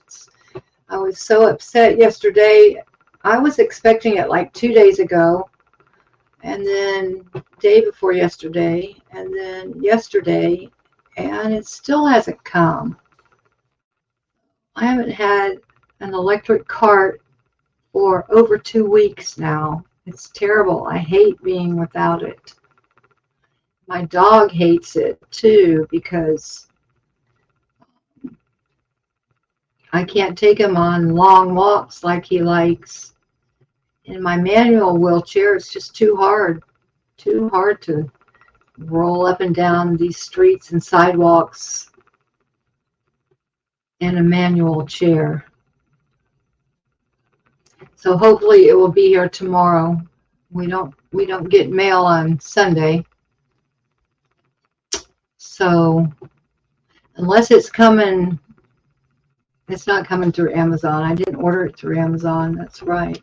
A: I was so upset yesterday. I was expecting it like 2 days ago, and then day before yesterday, and then yesterday, and it still hasn't come. I haven't had an electric cart for over 2 weeks now. It's terrible. I hate being without it. My dog hates it too, because I can't take him on long walks like he likes. In my manual wheelchair, it's just too hard to roll up and down these streets and sidewalks in a manual chair. So hopefully it will be here tomorrow. We don't get mail on Sunday. So unless it's coming, it's not coming through Amazon. I didn't order it through Amazon. That's right.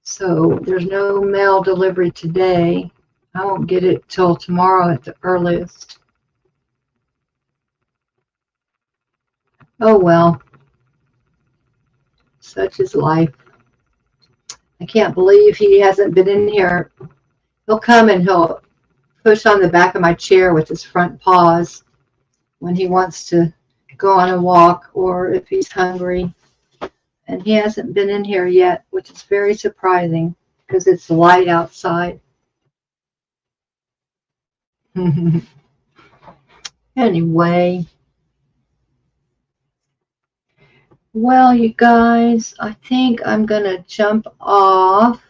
A: So there's no mail delivery today. I won't get it till tomorrow at the earliest. Oh well, such is life. I can't believe he hasn't been in here. He'll come and he'll push on the back of my chair with his front paws when he wants to go on a walk or if he's hungry. And he hasn't been in here yet, which is very surprising because it's light outside. Anyway. Well, you guys, I think I'm going to jump off.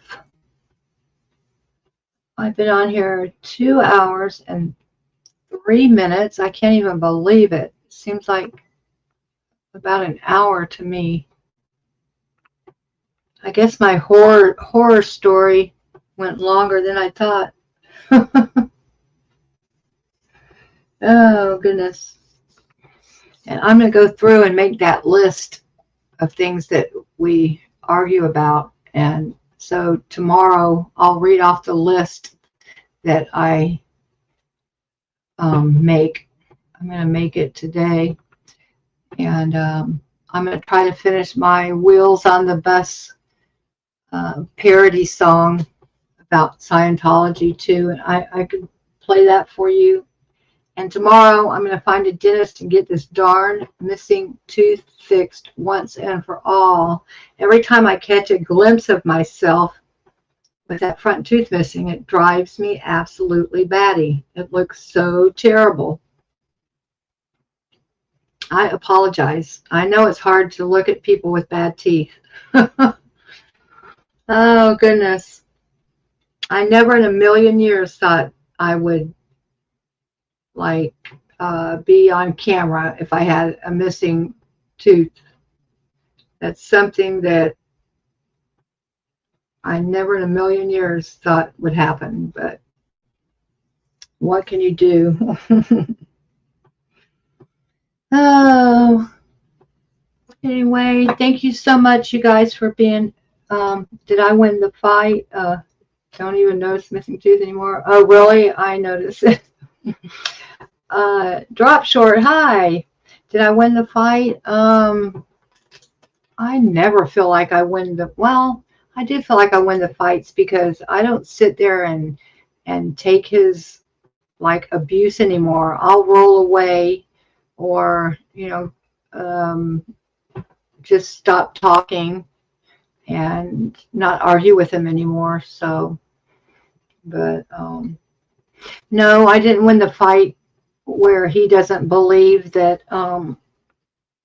A: I've been on here 2 hours and 3 minutes. I can't even believe it. It seems like about an hour to me. I guess my horror story went longer than I thought. Oh, goodness. And I'm going to go through and make that list of things that we argue about. And so tomorrow I'll read off the list that I make. I'm going to make it today. And I'm going to try to finish my Wheels on the Bus parody song about Scientology too. And I could play that for you. And tomorrow I'm going to find a dentist and get this darn missing tooth fixed once and for all. Every time I catch a glimpse of myself with that front tooth missing, it drives me absolutely batty. It looks so terrible. I apologize. I know it's hard to look at people with bad teeth. Oh, goodness. I never in a million years thought I would be on camera if I had a missing tooth. That's something that I never in a million years thought would happen, but what can you do? Oh, Anyway, thank you so much, you guys, for being. Did I win the fight? Don't even notice missing tooth anymore. Oh, really? I noticed it. Drop short. Hi. Did I win the fight? I never feel like I win the. Well, I do feel like I win the fights because I don't sit there and take his like abuse anymore. I'll roll away, or just stop talking and not argue with him anymore. So, but no, I didn't win the fight where he doesn't believe that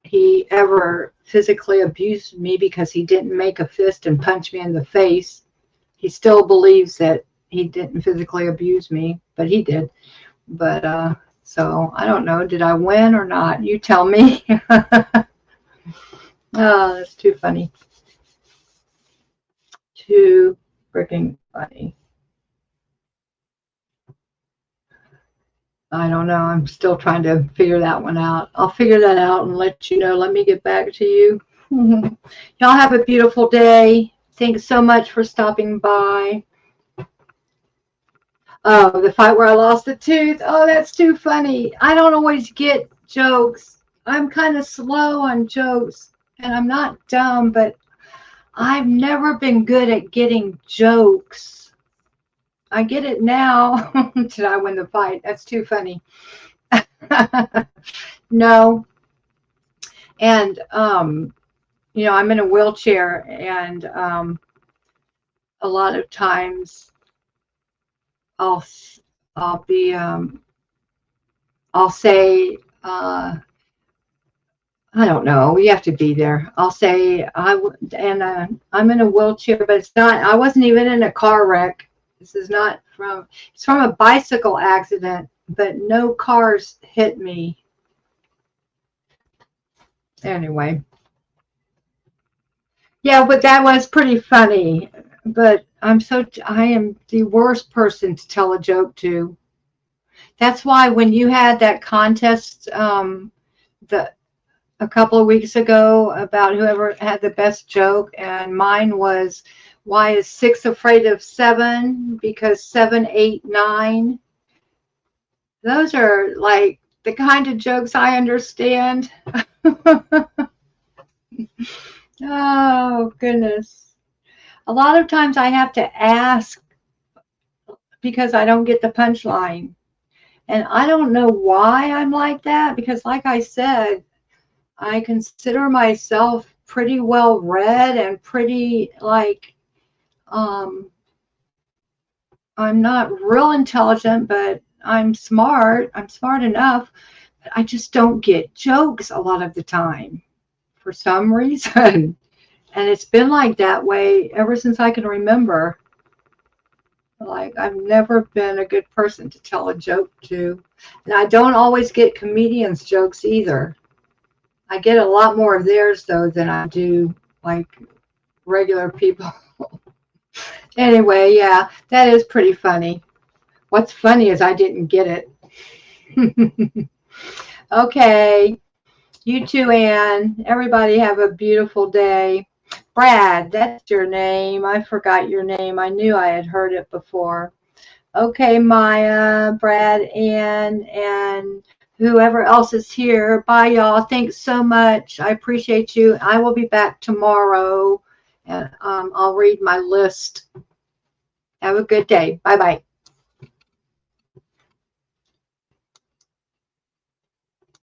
A: he ever physically abused me because he didn't make a fist and punch me in the face. He still believes that he didn't physically abuse me, but he did. But so I don't know. Did I win or not? You tell me. Oh, that's too funny. Too freaking funny. I don't know. I'm still trying to figure that one out. I'll figure that out and let you know. Let me get back to you. Y'all have a beautiful day. Thanks so much for stopping by. Oh, the fight where I lost the tooth. Oh, that's too funny. I don't always get jokes. I'm kind of slow on jokes. And I'm not dumb, but I've never been good at getting jokes. I get it now. Did I win the fight? That's too funny. No. And, I'm in a wheelchair, and a lot of times I'll be, I'll say, I don't know. You have to be there. I'll say I'm in a wheelchair, but it's not. I wasn't even in a car wreck. This is not from. It's from a bicycle accident, but no cars hit me. Anyway. Yeah, but that was pretty funny. But I am the worst person to tell a joke to. That's why when you had that contest, a couple of weeks ago about whoever had the best joke, and mine was, why is 6 afraid of 7? Because 7, 8, 9. Those are like the kind of jokes I understand. Oh, goodness. A lot of times I have to ask because I don't get the punchline. And I don't know why I'm like that, because like I said, I consider myself pretty well read and pretty like, I'm not real intelligent, but I'm smart. I'm smart enough. But I just don't get jokes a lot of the time for some reason. And it's been like that way ever since I can remember. Like, I've never been a good person to tell a joke to. And I don't always get comedians' jokes either. I get a lot more of theirs, though, than I do, like, regular people. Anyway, yeah, that is pretty funny. What's funny is I didn't get it. Okay. You too, Anne. Everybody have a beautiful day. Brad, that's your name. I forgot your name. I knew I had heard it before. Okay, Maya, Brad, Anne, and whoever else is here. Bye, y'all. Thanks so much. I appreciate you. I will be back tomorrow, and I'll read my list. Have a good day. Bye-bye.